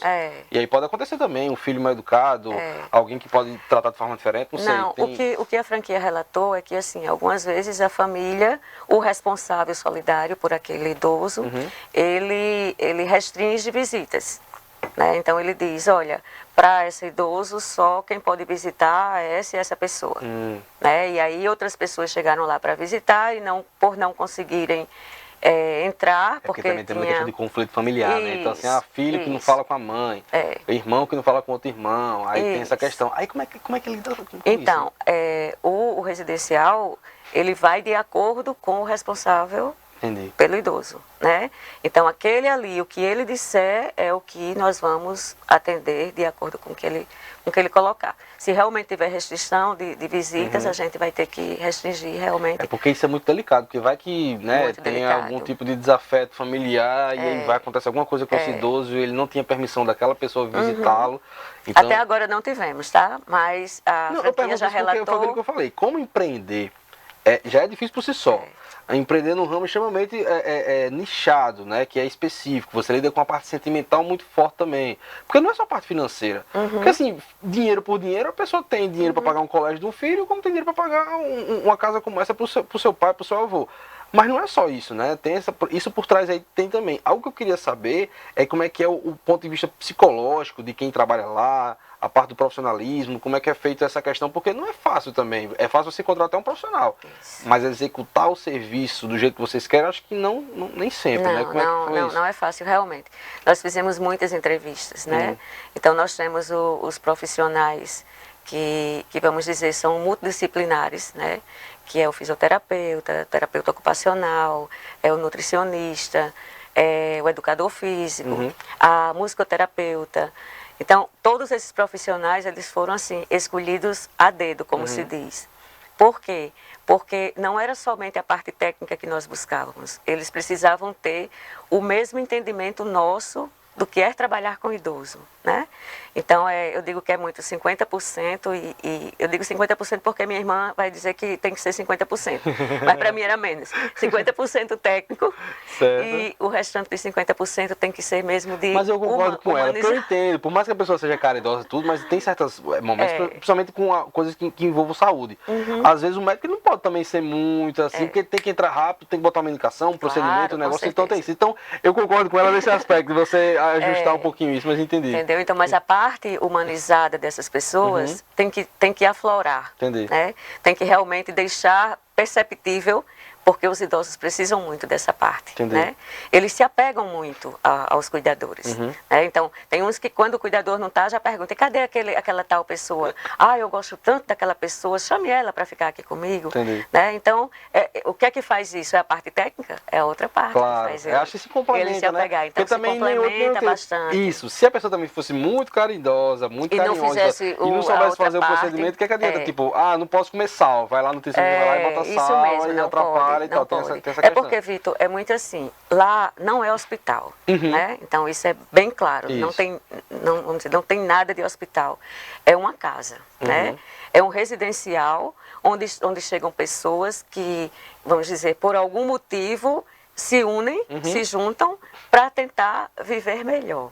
E aí pode acontecer também, um filho mal educado, alguém que pode tratar de forma diferente, não sei. Não, o que a franquia relatou é que, assim, algumas vezes a família, o responsável solidário por aquele idoso, ele restringe visitas. Né? Então ele diz, olha, para esse idoso só quem pode visitar é essa e essa pessoa. Né? E aí outras pessoas chegaram lá para visitar e por não conseguirem entrar, porque também tem uma questão de conflito familiar, né? Então assim, filho que não fala com a mãe, irmão que não fala com outro irmão, aí tem essa questão. Aí como é que lida com isso? Então, o residencial, ele vai de acordo com o responsável pelo idoso, né? Então, aquele ali, o que ele disser é o que nós vamos atender de acordo com o que ele colocar. Se realmente tiver restrição de visitas, a gente vai ter que restringir realmente. É porque isso é muito delicado, porque vai que tem algum tipo de desafeto familiar e aí vai acontecer alguma coisa com esse idoso e ele não tinha permissão daquela pessoa visitá-lo. Então... Até agora não tivemos, tá? Mas a franquia já relatou... Foi aquilo que eu falei, como empreender já é difícil por si só. Empreender num ramo extremamente nichado, né? Que é específico. Você lida com a parte sentimental muito forte também. Porque não é só a parte financeira. Porque assim, dinheiro por dinheiro, a pessoa tem dinheiro para pagar um colégio de um filho, como tem dinheiro para pagar uma casa como essa para o seu pai, para o seu avô. Mas não é só isso, né? Tem isso por trás aí tem também. Algo que eu queria saber é como é que é o ponto de vista psicológico de quem trabalha lá, a parte do profissionalismo, como é que é feita essa questão, porque não é fácil também. É fácil você contratar um profissional, mas executar o serviço do jeito que vocês querem, acho que nem sempre, né? Como é que foi isso? Não é fácil, realmente. Nós fizemos muitas entrevistas, né? Então, nós temos os profissionais que, vamos dizer, são multidisciplinares, né? Que é o fisioterapeuta, terapeuta ocupacional, é o nutricionista, é o educador físico, a musicoterapeuta. Então, todos esses profissionais, eles foram assim, escolhidos a dedo, como se diz. Por quê? Porque não era somente a parte técnica que nós buscávamos. Eles precisavam ter o mesmo entendimento nosso do que é trabalhar com idoso, né? Então, eu digo que é muito 50%, e eu digo 50% porque minha irmã vai dizer que tem que ser 50%, mas para mim era menos. 50% técnico, certo. E o restante de 50% tem que ser mesmo de Mas eu concordo com ela, porque eu entendo, por mais que a pessoa seja caridosa e tudo, mas tem certos momentos, principalmente com coisas que envolvam saúde. Às vezes o médico não pode também ser muito assim, porque tem que entrar rápido, tem que botar uma indicação, um procedimento, um negócio, então tem isso. Então, eu concordo com ela nesse aspecto, de você ajustar um pouquinho isso, mas entendi. Entendeu? Então, mas a parte humanizada dessas pessoas tem que aflorar. Entendi. Né? Tem que realmente deixar perceptível, porque os idosos precisam muito dessa parte. Né? Eles se apegam muito aos cuidadores. Né? Então, tem uns que quando o cuidador não está, já perguntam, cadê aquela tal pessoa? Ah, eu gosto tanto daquela pessoa, chame ela para ficar aqui comigo. Né? Então, o que é que faz isso? É a parte técnica? É a outra parte. Claro, que faz eu acho que se complementa, ele se apegar. Né? Então, se também complementa bastante. Isso, se a pessoa também fosse muito caridosa, muito carinhosa, e não soubesse fazer o procedimento, o que é que adianta? Tipo, não posso comer sal, vai lá no tecido, vai lá e bota sal, mesmo, e atrapalha e tal, tem essa questão. É porque, Vitor, é muito assim, lá não é hospital, né? Então isso é bem claro, não tem nada de hospital, é uma casa, né? É um residencial onde chegam pessoas que, vamos dizer, por algum motivo se unem, se juntam para tentar viver melhor,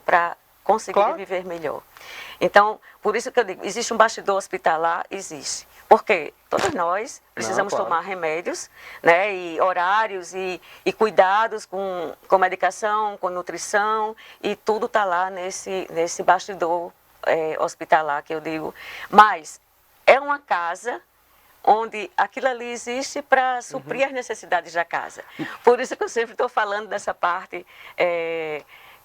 para conseguir viver melhor. Então, por isso que eu digo, existe um bastidor hospitalar? Existe. Porque todos nós precisamos tomar remédios, né, e horários e cuidados com medicação, com nutrição, e tudo está lá nesse bastidor hospitalar que eu digo. Mas é uma casa onde aquilo ali existe para suprir as necessidades da casa. Por isso que eu sempre estou falando dessa parte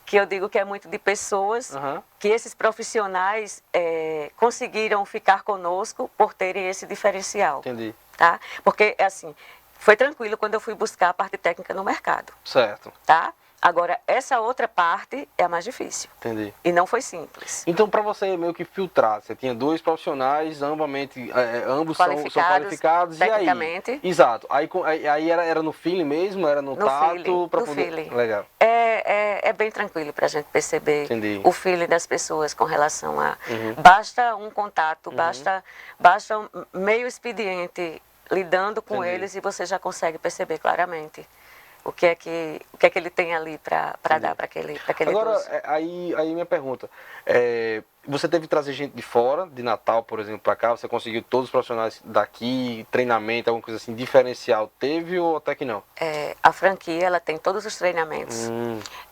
que eu digo que é muito de pessoas, que esses profissionais conseguiram ficar conosco por terem esse diferencial. Entendi. Tá? Porque, assim, foi tranquilo quando eu fui buscar a parte técnica no mercado. Certo. Tá? Agora, essa outra parte é a mais difícil. Entendi. E não foi simples. Então, para você meio que filtrar, você tinha dois profissionais, ambos são qualificados. Tecnicamente. E aí? Exato. Aí era no feeling mesmo? Era no tato? Feeling, pra no poder... feeling. Legal. É bem tranquilo para a gente perceber o feeling das pessoas com relação a... Basta um contato, basta meio expediente lidando com eles e você já consegue perceber claramente o que é que ele tem ali para dar para aquele Agora, idoso. aí minha pergunta, você teve que trazer gente de fora, de Natal, por exemplo, para cá, você conseguiu todos os profissionais daqui, treinamento, alguma coisa assim, diferencial, teve ou até que não? A franquia, ela tem todos os treinamentos,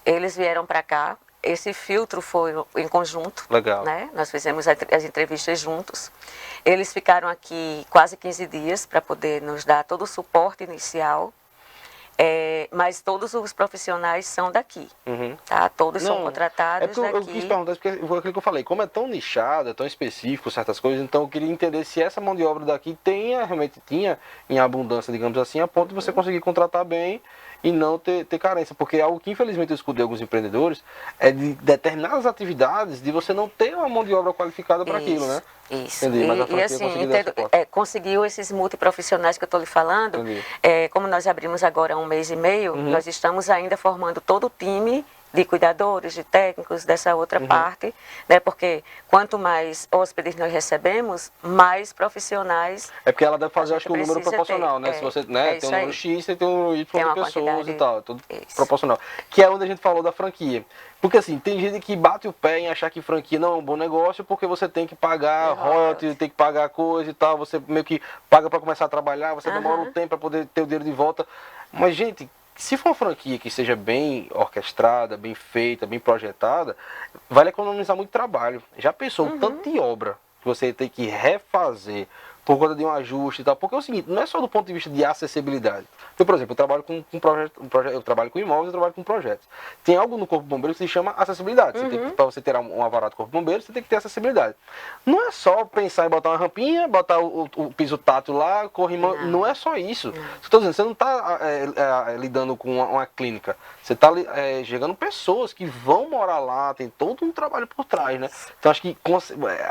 eles vieram para cá, esse filtro foi em conjunto. Legal. Né? Nós fizemos as entrevistas juntos, eles ficaram aqui quase 15 dias para poder nos dar todo o suporte inicial. Mas todos os profissionais são daqui, tá? Todos são contratados daqui. Eu quis perguntar, porque foi aquilo que eu falei, como é tão nichado, é tão específico certas coisas, então eu queria entender se essa mão de obra daqui realmente tinha em abundância, digamos assim, a ponto de você conseguir contratar bem e não ter carência, porque é algo que infelizmente eu escuto de alguns empreendedores, é de determinadas atividades de você não ter uma mão de obra qualificada para aquilo, né? Isso. Entendi, mas e assim, conseguiu esses multiprofissionais que eu estou lhe falando, como nós abrimos agora há 1 mês e meio, nós estamos ainda formando todo o time de cuidadores, de técnicos, dessa outra parte, né? Porque quanto mais hóspedes nós recebemos, mais profissionais... É porque ela deve fazer, acho que, um número proporcional, né? Se você tem um número X, você tem um número Y de pessoas e tal, tudo proporcional. Que é onde a gente falou da franquia. Porque assim, tem gente que bate o pé em achar que franquia não é um bom negócio, porque você tem que pagar royalties, tem que pagar coisa e tal, você meio que paga para começar a trabalhar, você demora um tempo para poder ter o dinheiro de volta. Mas, gente, se for uma franquia que seja bem orquestrada, bem feita, bem projetada, vai economizar muito trabalho. Já pensou o tanto de obra que você tem que refazer por conta de um ajuste e tal? Porque é o seguinte, não é só do ponto de vista de acessibilidade. Eu, por exemplo, eu trabalho com eu trabalho com imóveis, eu trabalho com projetos. Tem algo no Corpo de Bombeiro que se chama acessibilidade. Para você ter um alvará do Corpo de Bombeiro, você tem que ter acessibilidade. Não é só pensar em botar uma rampinha, botar o piso tátil lá, corrimão. Não é só isso. Estou dizendo, você não está lidando com uma clínica. Você está chegando pessoas que vão morar lá, tem todo um trabalho por trás, né? Então acho que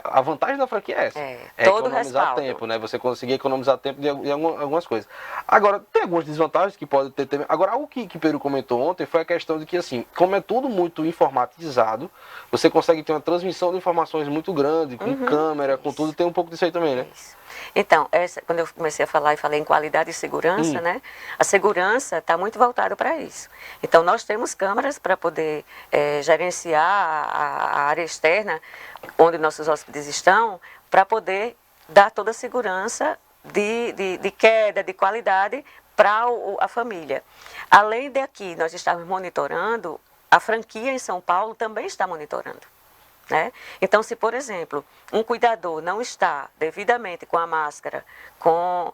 a vantagem da franquia é essa. Todo economizar respaldo. tempo, né? Você conseguir economizar tempo de algumas coisas. Agora, tem algumas desvantagens que pode ter também. Agora, algo que Peru comentou ontem foi a questão de que, assim, como é tudo muito informatizado, você consegue ter uma transmissão de informações muito grande, com câmera, com tudo, tem um pouco disso aí também, né? Isso. Então, quando eu comecei a falar e falei em qualidade e segurança, né? A segurança está muito voltada para isso. Então, nós temos câmeras para poder gerenciar a área externa, onde nossos hóspedes estão, para poder dar toda a segurança de queda, de qualidade para a família. Além de aqui, nós estamos monitorando, a franquia em São Paulo também está monitorando. Né? Então, se, por exemplo, um cuidador não está devidamente com a máscara, com...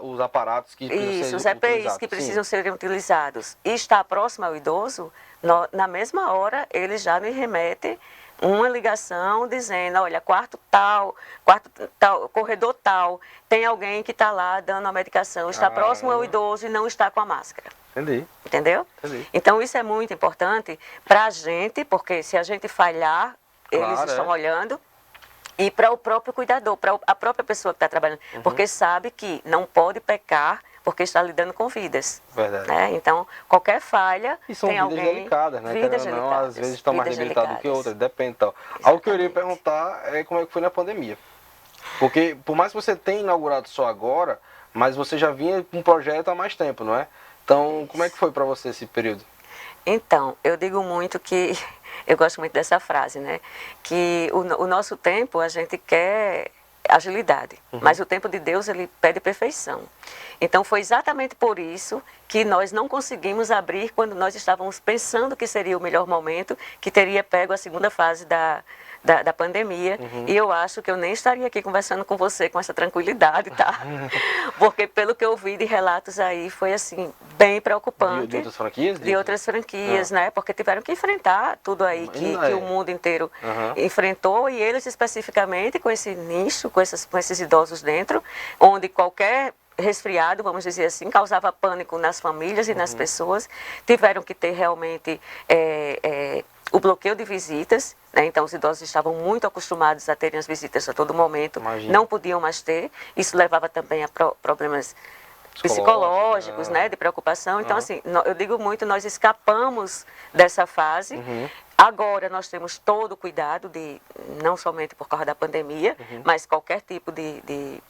os aparatos que precisam os EPIs que precisam ser utilizados e está próximo ao idoso, na mesma hora ele já nos remete uma ligação dizendo, olha, quarto tal, corredor tal, tem alguém que está lá dando a medicação, está próximo ao idoso e não está com a máscara. Entendi. Entendeu? Entendi. Então isso é muito importante para a gente, porque se a gente falhar, eles estão olhando, e para o próprio cuidador, para a própria pessoa que está trabalhando, porque sabe que não pode pecar, porque está lidando com vidas. Verdade. Né? Então, qualquer falha, e são tem vidas alguém... delicadas, né? Vidas não, delicadas. às vezes estão mais debilitadas do que outras, depende e tal. Exatamente. Algo que eu iria perguntar é como é que foi na pandemia. Porque, por mais que você tenha inaugurado só agora, mas você já vinha com um projeto há mais tempo, não é? Então, como é que foi para você esse período? Então, eu digo muito que, eu gosto muito dessa frase, né? Que o nosso tempo, a gente quer agilidade, mas o tempo de Deus, ele pede perfeição. Então, foi exatamente por isso que nós não conseguimos abrir quando nós estávamos pensando que seria o melhor momento, que teria pego a segunda fase da pandemia, e eu acho que eu nem estaria aqui conversando com você com essa tranquilidade, tá? Porque pelo que eu vi de relatos aí, foi assim, bem preocupante. De outras franquias? De outras franquias, né? Porque tiveram que enfrentar tudo aí que o mundo inteiro enfrentou, e eles especificamente com esse nicho, com esses idosos dentro, onde qualquer resfriado, vamos dizer assim, causava pânico nas famílias e nas pessoas, tiveram que ter realmente o bloqueio de visitas, né? Então os idosos estavam muito acostumados a terem as visitas a todo momento, não podiam mais ter, isso levava também a problemas psicológicos, né, de preocupação. Então, assim, eu digo muito, nós escapamos dessa fase. Agora nós temos todo o cuidado, não somente por causa da pandemia, mas qualquer tipo de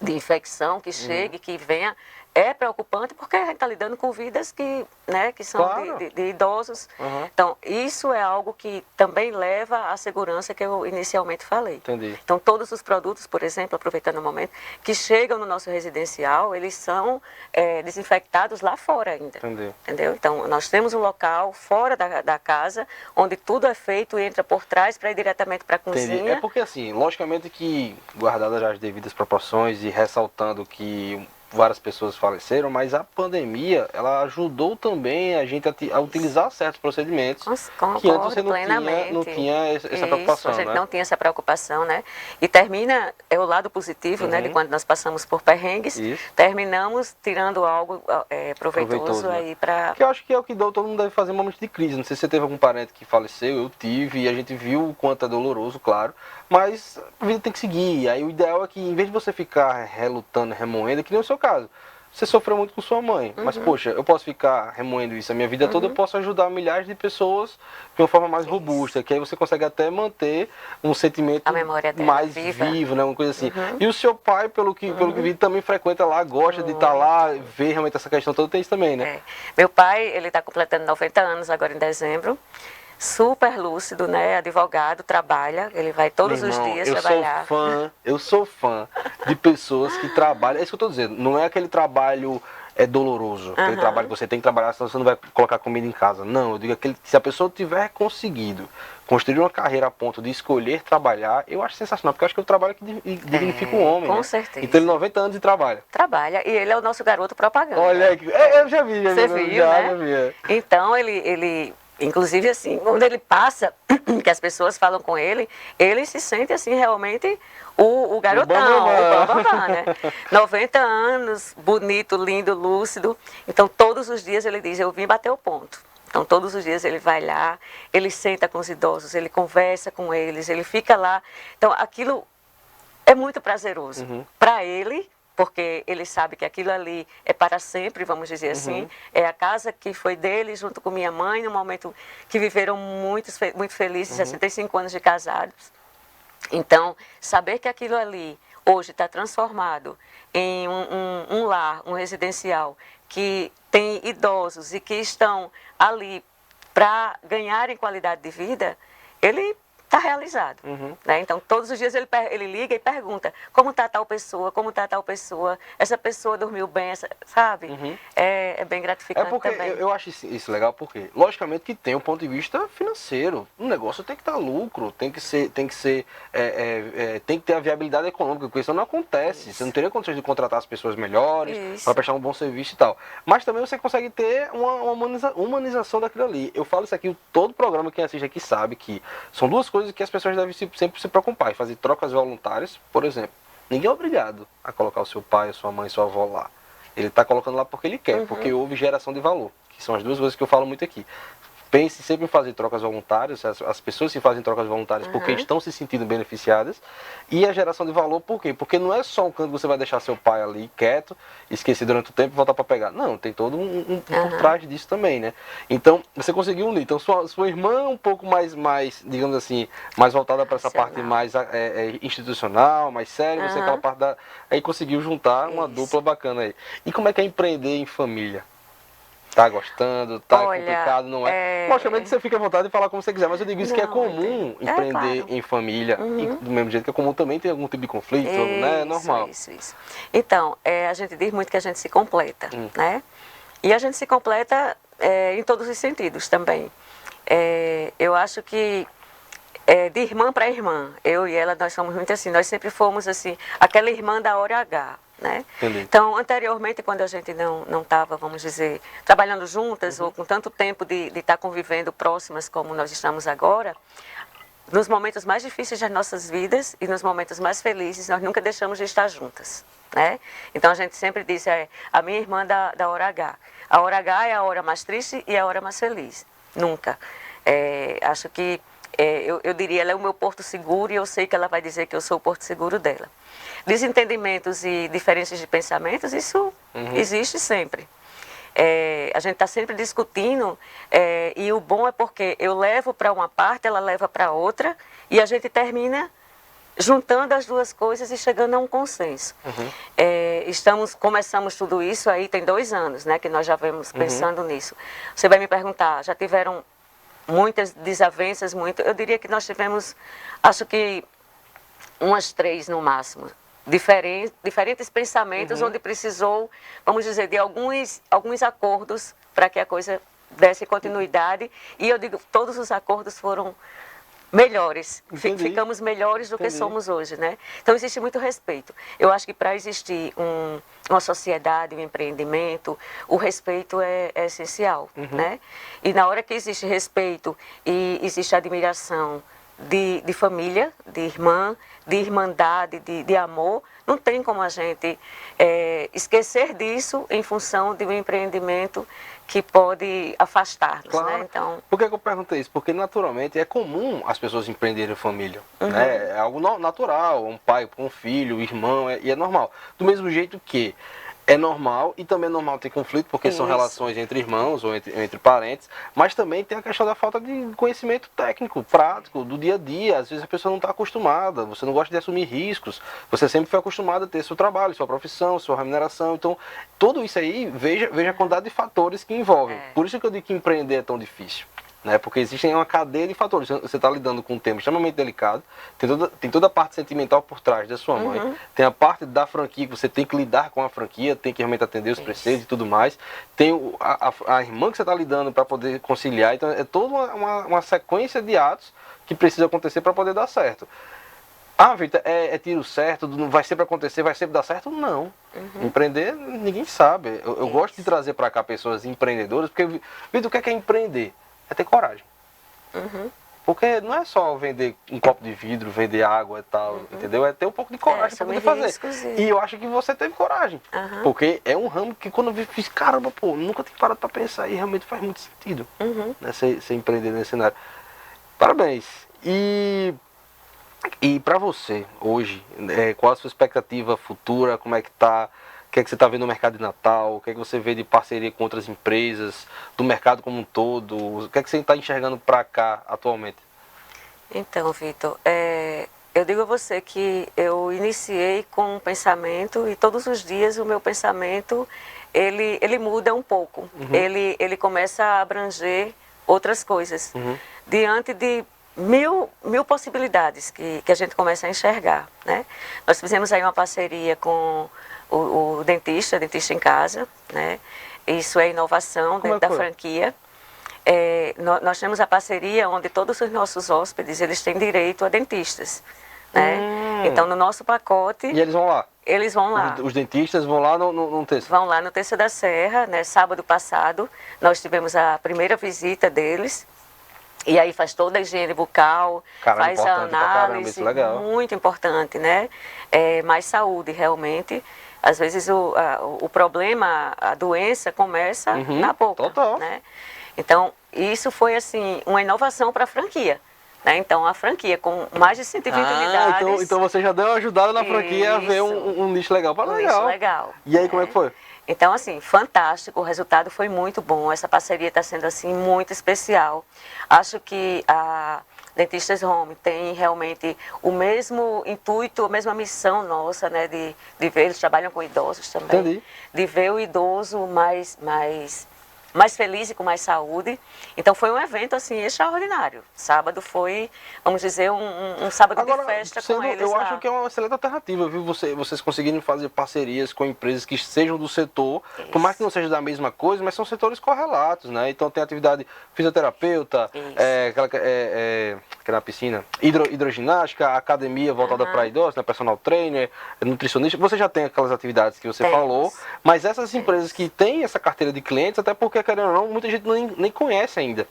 infecção que chegue, que venha, é preocupante porque a gente está lidando com vidas que são de idosos. Então, isso é algo que também leva à segurança que eu inicialmente falei. Entendi. Então, todos os produtos, por exemplo, aproveitando o momento, que chegam no nosso residencial, eles são desinfectados lá fora ainda. Entendi. Entendeu? Então, nós temos um local fora da casa, onde tudo é feito e entra por trás para ir diretamente para a cozinha. Entendi. É porque, assim, logicamente que, guardadas as devidas proporções e ressaltando que várias pessoas faleceram, mas a pandemia, ela ajudou também a gente a utilizar certos procedimentos que antes você não tinha essa preocupação, a gente né? não tinha essa preocupação, né? E termina, é o lado positivo, né, de quando nós passamos por perrengues, terminamos tirando algo proveitoso né? aí para... Que eu acho que é o que todo mundo deve fazer em momentos de crise. Não sei se você teve algum parente que faleceu, eu tive, e a gente viu o quanto é doloroso, claro, mas a vida tem que seguir. Aí o ideal é que, em vez de você ficar relutando, remoendo, que nem o seu caso, você sofreu muito com sua mãe, mas poxa, eu posso ficar remoendo isso a minha vida toda, eu posso ajudar milhares de pessoas de uma forma mais robusta, que aí você consegue até manter um sentimento mais vivo, né, uma coisa assim. E o seu pai, pelo que vi, também frequenta lá, gosta de estar lá, ver realmente essa questão toda, tem isso também, né? Meu pai, ele está completando 90 anos agora em dezembro. Super lúcido, né? Advogado, trabalha, ele vai todos os dias trabalhar. Eu sou fã de pessoas que trabalham, é isso que eu estou dizendo, não é aquele trabalho doloroso, aquele trabalho que você tem que trabalhar, senão você não vai colocar comida em casa. Não, eu digo que se a pessoa tiver conseguido construir uma carreira a ponto de escolher trabalhar, eu acho sensacional, porque eu acho que é o trabalho que dignifica o homem. Com certeza. Então ele 90 anos e trabalha. Trabalha, e ele é o nosso garoto propaganda. Olha, eu já vi. Você viu, né? Então ele inclusive, assim, quando ele passa, que as pessoas falam com ele se sente, assim, realmente o garotão, o bambam, né? 90 anos, bonito, lindo, lúcido. Então, todos os dias ele diz, eu vim bater o ponto. Então, todos os dias ele vai lá, ele senta com os idosos, ele conversa com eles, ele fica lá. Então, aquilo é muito prazeroso para ele, porque ele sabe que aquilo ali é para sempre, vamos dizer assim. É a casa que foi dele, junto com minha mãe, no momento que viveram muito felizes, 65 anos de casados. Então, saber que aquilo ali hoje está transformado em um lar, um residencial, que tem idosos e que estão ali para ganharem qualidade de vida, ele está realizado. Né? Então, todos os dias ele liga e pergunta como está tal pessoa, essa pessoa dormiu bem, sabe? É bem gratificante porque também. Eu acho isso legal, porque, logicamente, que tem um ponto de vista financeiro. O negócio tem que dar lucro, tem que ter a viabilidade econômica, porque isso não acontece. Você não teria condições de contratar as pessoas melhores para prestar um bom serviço e tal. Mas também você consegue ter uma humanização daquilo ali. Eu falo isso aqui, todo programa, quem assiste aqui sabe que são duas coisas que as pessoas devem sempre se preocupar, fazer trocas voluntárias, por exemplo. Ninguém é obrigado a colocar o seu pai, a sua mãe, sua avó lá. Ele está colocando lá porque ele quer, porque houve geração de valor, que são as duas coisas que eu falo muito aqui. Pense sempre em fazer trocas voluntárias, as pessoas se fazem trocas voluntárias porque estão se sentindo beneficiadas, e a geração de valor por quê? Porque não é só um canto que você vai deixar seu pai ali quieto, esquecer durante o tempo e voltar para pegar. Não, tem todo por trás disso também, né? Então, você conseguiu unir. Então, sua irmã um pouco mais, digamos assim, mais voltada para essa parte mais institucional, mais séria, você aquela parte da... Aí conseguiu juntar uma dupla bacana aí. E como é que é empreender em família? Tá gostando, tá complicado, não é? Logicamente você fica à vontade de falar como você quiser, mas eu digo isso que é comum empreender em família, e do mesmo jeito que é comum também ter algum tipo de conflito, né? É normal. Isso. Então, a gente diz muito que a gente se completa, né? E a gente se completa em todos os sentidos também. Eu acho que de irmã para irmã, eu e ela, nós somos muito assim, nós sempre fomos assim, aquela irmã da hora H. Né? Então, anteriormente, quando a gente não estava, vamos dizer, trabalhando juntas ou com tanto tempo de estar convivendo próximas como nós estamos agora, nos momentos mais difíceis das nossas vidas e nos momentos mais felizes, nós nunca deixamos de estar juntas. Né? Então, a gente sempre diz, a minha irmã da hora H. A hora H é a hora mais triste e a hora mais feliz. Nunca. Acho que eu diria, ela é o meu porto seguro e eu sei que ela vai dizer que eu sou o porto seguro dela. Desentendimentos e diferenças de pensamentos, isso existe sempre. A gente está sempre discutindo e o bom é porque eu levo para uma parte, ela leva para outra e a gente termina juntando as duas coisas e chegando a um consenso. Começamos tudo isso aí tem 2 anos, né, que nós já vemos pensando nisso. Você vai me perguntar, já tiveram muitas desavenças, eu diria que nós tivemos, acho que umas 3 no máximo, diferentes pensamentos onde precisou, vamos dizer, de alguns acordos para que a coisa desse continuidade, e eu digo, todos os acordos foram melhores, ficamos melhores do que somos hoje, né? Então existe muito respeito. Eu acho que para existir uma sociedade, um empreendimento, o respeito é essencial, né? E na hora que existe respeito e existe admiração de família, de irmã, de irmandade, de amor, não tem como a gente esquecer disso em função de um empreendimento que pode afastar-nos, claro. Né? Então... Por que eu perguntei isso? Porque naturalmente é comum as pessoas empreenderem família, né? É algo natural, um pai com um filho, um irmão, e é normal. Do mesmo jeito que é normal, e também é normal ter conflito, porque são relações entre irmãos ou entre parentes, mas também tem a questão da falta de conhecimento técnico, prático, do dia a dia. Às vezes a pessoa não está acostumada, você não gosta de assumir riscos, você sempre foi acostumado a ter seu trabalho, sua profissão, sua remuneração. Então, tudo isso aí, veja a quantidade de fatores que envolvem. Por isso que eu digo que empreender é tão difícil. Né? Porque existem uma cadeia de fatores. Você está lidando com um tema extremamente delicado, tem toda a parte sentimental por trás da sua mãe, tem a parte da franquia, que você tem que lidar com a franquia, tem que realmente atender os preceitos e tudo mais, tem a irmã que você está lidando para poder conciliar. Então é toda uma sequência de atos que precisa acontecer para poder dar certo. Ah, Vitor, é tiro certo, não vai sempre acontecer, vai sempre dar certo? Não. Empreender, ninguém sabe. Eu gosto de trazer para cá pessoas empreendedoras, porque, Vitor, o que é empreender? É ter coragem. Porque não é só vender um copo de vidro, vender água e tal, entendeu? É ter um pouco de coragem para poder fazer. E eu acho que você teve coragem. Porque é um ramo que quando eu fiz, caramba, pô, nunca tinha parado para pensar e realmente faz muito sentido, né, ser empreender nesse cenário. Parabéns. E E para você, hoje, qual a sua expectativa futura? Como é que tá? O que é que você está vendo no mercado de Natal? O que é que você vê de parceria com outras empresas, do mercado como um todo? O que é que você está enxergando para cá atualmente? Então, Vitor, eu digo a você que eu iniciei com um pensamento e todos os dias o meu pensamento ele muda um pouco. Ele começa a abranger outras coisas. Diante de mil possibilidades que a gente começa a enxergar, né? Nós fizemos aí uma parceria com o dentista em casa, né? Isso é inovação dentro da franquia. Nós temos a parceria onde todos os nossos hóspedes eles têm direito a dentistas, né? Então no nosso pacote e eles vão lá. Eles vão lá. Os dentistas vão lá no Terça? Vão lá no Terça da Serra, né? Sábado passado nós tivemos a primeira visita deles. E aí faz toda a higiene bucal, faz a análise, muito importante, né? Mais saúde realmente. Às vezes o problema, a doença começa na boca, total. Né? Então isso foi assim uma inovação para a franquia. Né? Então a franquia com mais de 120 unidades. Então você já deu uma ajudada na franquia a ver um nicho legal. Nicho legal. E aí como é que foi? Então, assim, fantástico, o resultado foi muito bom, essa parceria está sendo, assim, muito especial. Acho que a Dentistas Home tem realmente o mesmo intuito, a mesma missão nossa, né, de ver, eles trabalham com idosos também. Entendi. De ver o idoso mais feliz e com mais saúde. Então foi um evento assim extraordinário. Sábado foi, vamos dizer, um sábado de festa com eles eu lá. acho que é uma excelente alternativa, viu? Vocês conseguirem fazer parcerias com empresas que sejam do setor, por mais que não seja da mesma coisa, mas são setores correlatos, né? Então tem atividade fisioterapeuta, que é na piscina, hidroginástica, academia voltada para idosos, né? Personal trainer, nutricionista. Você já tem aquelas atividades que você falou, mas essas empresas que têm essa carteira de clientes, até porque, querendo ou não, muita gente nem conhece ainda.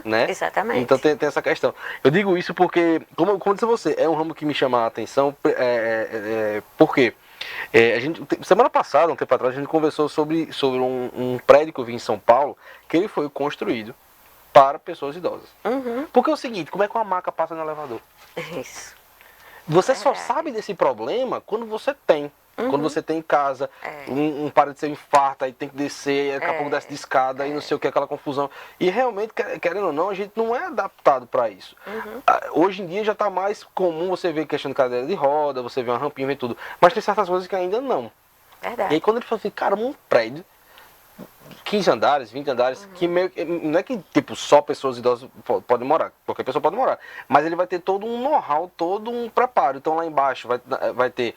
Né? Exatamente. Então tem essa questão. Eu digo isso porque, como disse você, é um ramo que me chama a atenção, porque semana passada, um tempo atrás, a gente conversou sobre um prédio que eu vi em São Paulo, que ele foi construído para pessoas idosas. Porque é o seguinte, como é que uma maca passa no elevador? Isso. Você só sabe desse problema quando você tem. Quando você tem em casa, um para de ser um infarto, aí tem que descer, daqui a pouco desce de escada, aí não sei o que, aquela confusão. E realmente, querendo ou não, a gente não é adaptado para isso. Hoje em dia já está mais comum você ver questão de cadeira de roda, você vê uma rampinha, vê tudo. Mas tem certas coisas que ainda não. Verdade. E aí quando ele fala assim, cara, um prédio, 15 andares, 20 andares, que meio não é que tipo só pessoas idosas podem morar, qualquer pessoa pode morar, mas ele vai ter todo um know-how, todo um preparo. Então lá embaixo vai ter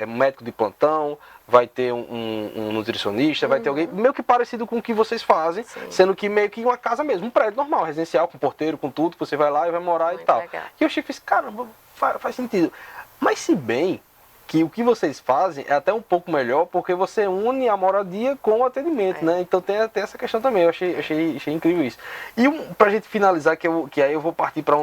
médico de plantão, vai ter um nutricionista, vai ter alguém meio que parecido com o que vocês fazem, sendo que meio que uma casa mesmo, um prédio normal, residencial, com porteiro, com tudo, que você vai lá e vai morar muito e tal. Legal. E eu achei que fiz, caramba, faz sentido. Mas se bem que o que vocês fazem é até um pouco melhor, porque você une a moradia com o atendimento, né? Então tem essa questão também, eu achei incrível isso. E pra gente finalizar, que aí eu vou partir para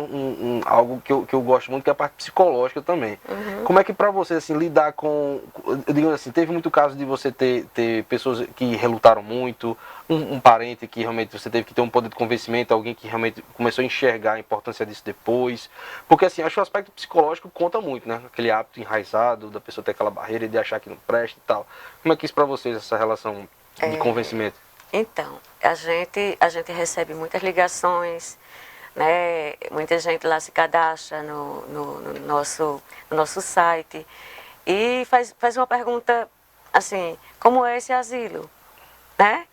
algo que eu gosto muito, que é a parte psicológica também. Como é que pra você, assim, lidar com... Eu digo assim, teve muito caso de você ter pessoas que relutaram muito, um parente que realmente você teve que ter um poder de convencimento, alguém que realmente começou a enxergar a importância disso depois. Porque assim, acho que o aspecto psicológico conta muito, né? Aquele hábito enraizado da pessoa ter aquela barreira de achar que não presta e tal. Como é que isso para vocês, essa relação de convencimento? Então, a gente recebe muitas ligações, né? Muita gente lá se cadastra no nosso site e faz uma pergunta assim, como é esse asilo, né?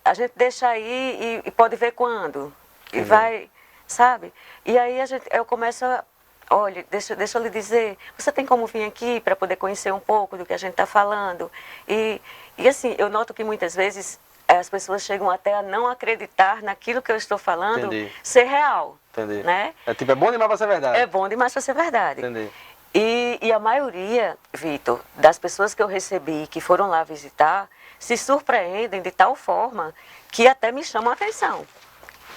A gente deixa aí e pode ver quando. E vai, sabe? E aí eu começo a... Olha, deixa eu lhe dizer, você tem como vir aqui para poder conhecer um pouco do que a gente está falando? E assim, eu noto que muitas vezes as pessoas chegam até a não acreditar naquilo que eu estou falando ser real. Entendi. Né? É bom demais para ser verdade. É bom demais para ser verdade. Entendi. E a maioria, Vitor, das pessoas que eu recebi, que foram lá visitar, se surpreendem de tal forma que até me chamam a atenção,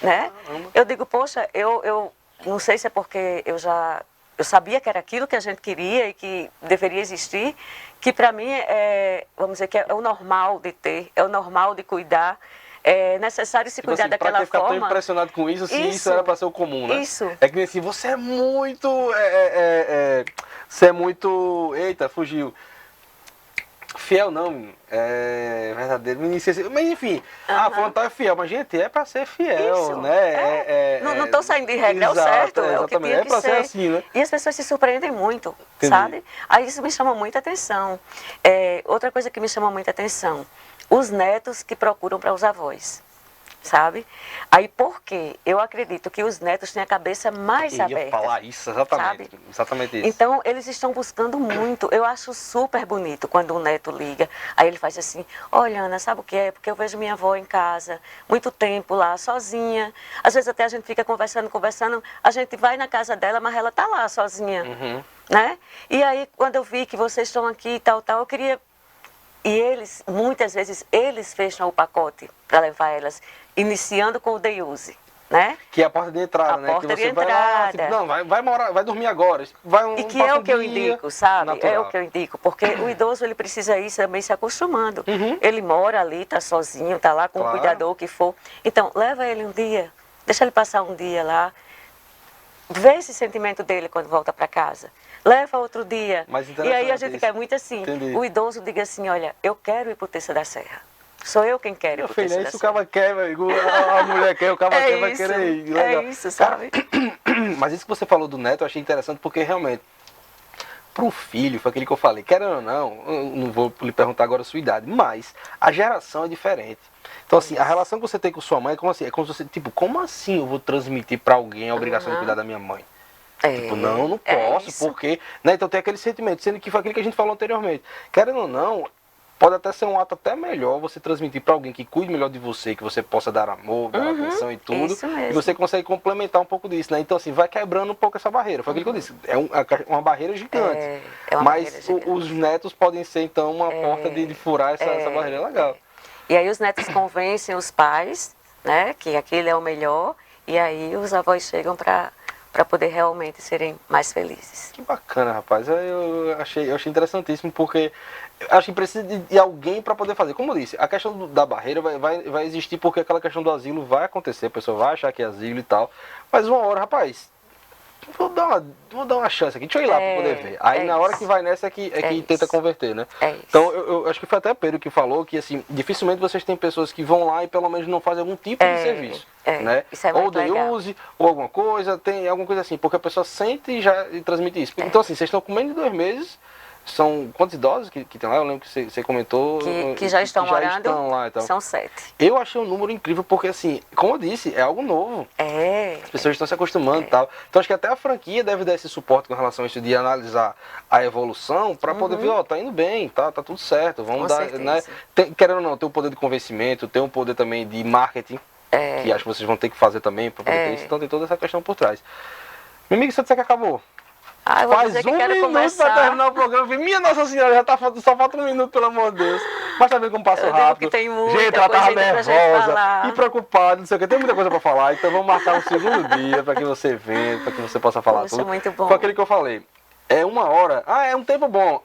né? Eu digo, poxa, eu não sei se é porque eu sabia que era aquilo que a gente queria e que deveria existir, que para mim vamos dizer que é o normal de ter, é o normal de cuidar, é necessário se Tipo cuidar assim, pra daquela que ficar tão forma. impressionado com isso se isso era pra ser o comum, né? Isso. É que nem assim, você é muito. Você é muito. Eita, fugiu. Fiel não, é verdadeiro. Mas enfim, falando tá é fiel, mas gente, é pra ser fiel, Isso, né? Não estou saindo de regra, é o exato, certo, é o que exatamente. tinha É que pra ser ser. assim, né? E as pessoas se surpreendem muito, Entendi. sabe? Aí isso me chama muita atenção. Outra coisa que me chama muita atenção, os netos que procuram para os avós, sabe? Aí por quê? Eu acredito que os netos têm a cabeça mais Eu aberta. ia falar isso, exatamente. Sabe? Exatamente isso. Então, eles estão buscando muito. Eu acho super bonito quando um neto liga. Aí ele faz assim, olha, Ana, sabe o que é? Porque eu vejo minha avó em casa, muito tempo lá, sozinha. Às vezes até a gente fica conversando, a gente vai na casa dela, mas ela tá lá sozinha, né? E aí, quando eu vi que vocês estão aqui e tal, eu queria... E eles, muitas vezes, eles fecham o pacote para levar elas, iniciando com o day use, né? Que é a porta de entrada, né? Porta que de você vai lá, entrada. tipo, não, vai morar, vai dormir agora. E que é o que eu indico, sabe? natural. É o que eu indico, porque o idoso ele precisa ir também se acostumando. Ele mora ali, tá sozinho, tá lá com o cuidador, o que for. Então, leva ele um dia, deixa ele passar um dia lá, vê esse sentimento dele quando volta para casa. Leva outro dia. E aí a gente quer muito assim, o idoso diga assim, olha, eu quero ir pro Terça da Serra. Sou eu quem quero ir pro Terça da Serra. Isso o cara quer, a mulher quer, o cara quer, vai querer ir. Legal. É isso, sabe? Mas isso que você falou do neto, eu achei interessante, porque realmente, pro filho, foi aquilo que eu falei, querendo ou não, eu não vou lhe perguntar agora a sua idade, mas a geração é diferente. Então, assim, a relação que você tem com sua mãe é como assim, é como se você, tipo, como assim eu vou transmitir pra alguém a obrigação de cuidar da minha mãe? Tipo, não posso, porque... Né? Então tem aquele sentimento, sendo que foi aquilo que a gente falou anteriormente. Querendo ou não, pode até ser um ato até melhor você transmitir para alguém que cuide melhor de você, que você possa dar amor, dar atenção e tudo. E você consegue complementar um pouco disso, né? Então, assim, vai quebrando um pouco essa barreira. Foi aquilo que eu disse, é uma barreira gigante. Mas os netos podem ser, então, uma porta de furar essa barreira legal. E aí os netos convencem os pais, né, que aquele é o melhor, e aí os avós chegam para poder realmente serem mais felizes. Que bacana, rapaz. Eu achei interessantíssimo, porque eu acho que precisa de alguém para poder fazer. Como eu disse, a questão da barreira vai existir, porque aquela questão do asilo vai acontecer, a pessoa vai achar que é asilo e tal. Mas uma hora, rapaz, vou dar uma chance aqui, deixa eu ir lá para poder ver. Aí na hora que vai nessa é que tenta converter, né? Então eu acho que foi até Pedro que falou que assim, dificilmente vocês têm pessoas que vão lá e pelo menos não fazem algum tipo de serviço. Né? Isso é ou day use, ou alguma coisa, tem alguma coisa assim, porque a pessoa sente e transmite isso. Então assim, vocês estão com menos de 2 meses. São quantos idosos que tem lá? Eu lembro que você comentou. Que já estão morando, estão lá, então. são 7. Eu achei um número incrível porque, assim, como eu disse, é algo novo. As pessoas estão se acostumando e tal. Então, acho que até a franquia deve dar esse suporte com relação a isso, de analisar a evolução, para poder ver, ó, tá indo bem, tá tudo certo. Vamos dar, né? Querendo ou não, tem um poder de convencimento, tem um poder também de marketing, que acho que vocês vão ter que fazer também para poder ter isso. Então, tem toda essa questão por trás. Meu amigo, você disser que acabou. Eu vou Faz dizer que um quero minuto começar. pra terminar o programa. Minha Nossa Senhora, só falta 1 minuto, pelo amor de Deus. Mas tá vendo como passou rápido. Que tem muita gente, ela tava nervosa falar. e preocupada, não sei o que. Tem muita coisa pra falar, então vamos marcar um segundo dia pra que você venha, pra que você possa falar tudo. Muito bom. Foi aquele que eu falei. É 1 hora. É um tempo bom.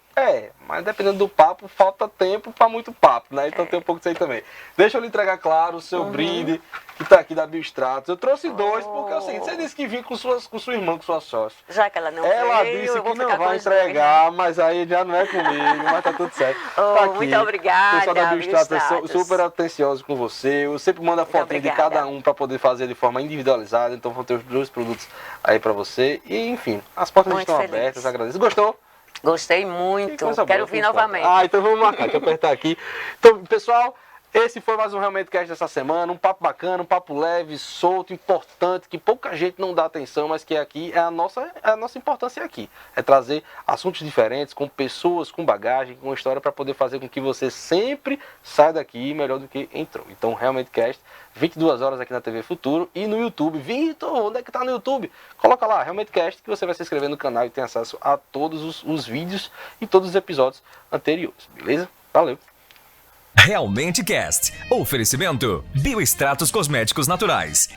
Mas dependendo do papo, falta tempo para muito papo, né? Então tem um pouco disso aí também. Deixa eu lhe entregar, claro, o seu brinde, que tá aqui da Biostratos. Eu trouxe 2, porque é o seguinte, você disse que vinha com sua irmã, com sua sócia. Já que ela não Ela veio, disse eu vou que não ficar vai com entregar, mas aí já não é comigo, mas tá tudo certo. Tá aqui. Muito obrigada, o pessoal da Biostratos é super atencioso com você. Eu sempre mando a fotinha de cada um para poder fazer de forma individualizada. Então vão ter os 2 produtos aí para você. E enfim, as portas estão abertas, agradeço. Gostou? Gostei muito, quero vir novamente. Então vamos marcar, deixa eu apertar aqui. Então, pessoal, esse foi mais um Realmente Cast dessa semana, um papo bacana, um papo leve, solto, importante, que pouca gente não dá atenção, mas que aqui é a nossa importância aqui. É trazer assuntos diferentes, com pessoas, com bagagem, com história, para poder fazer com que você sempre saia daqui melhor do que entrou. Então, Realmente Cast, 22 horas aqui na TV Futuro e no YouTube. Vitor, onde é que tá no YouTube? Coloca lá, Realmente Cast, que você vai se inscrever no canal e tem acesso a todos os vídeos e todos os episódios anteriores, beleza? Valeu! Realmente Cast. Oferecimento Biostratos Cosméticos Naturais.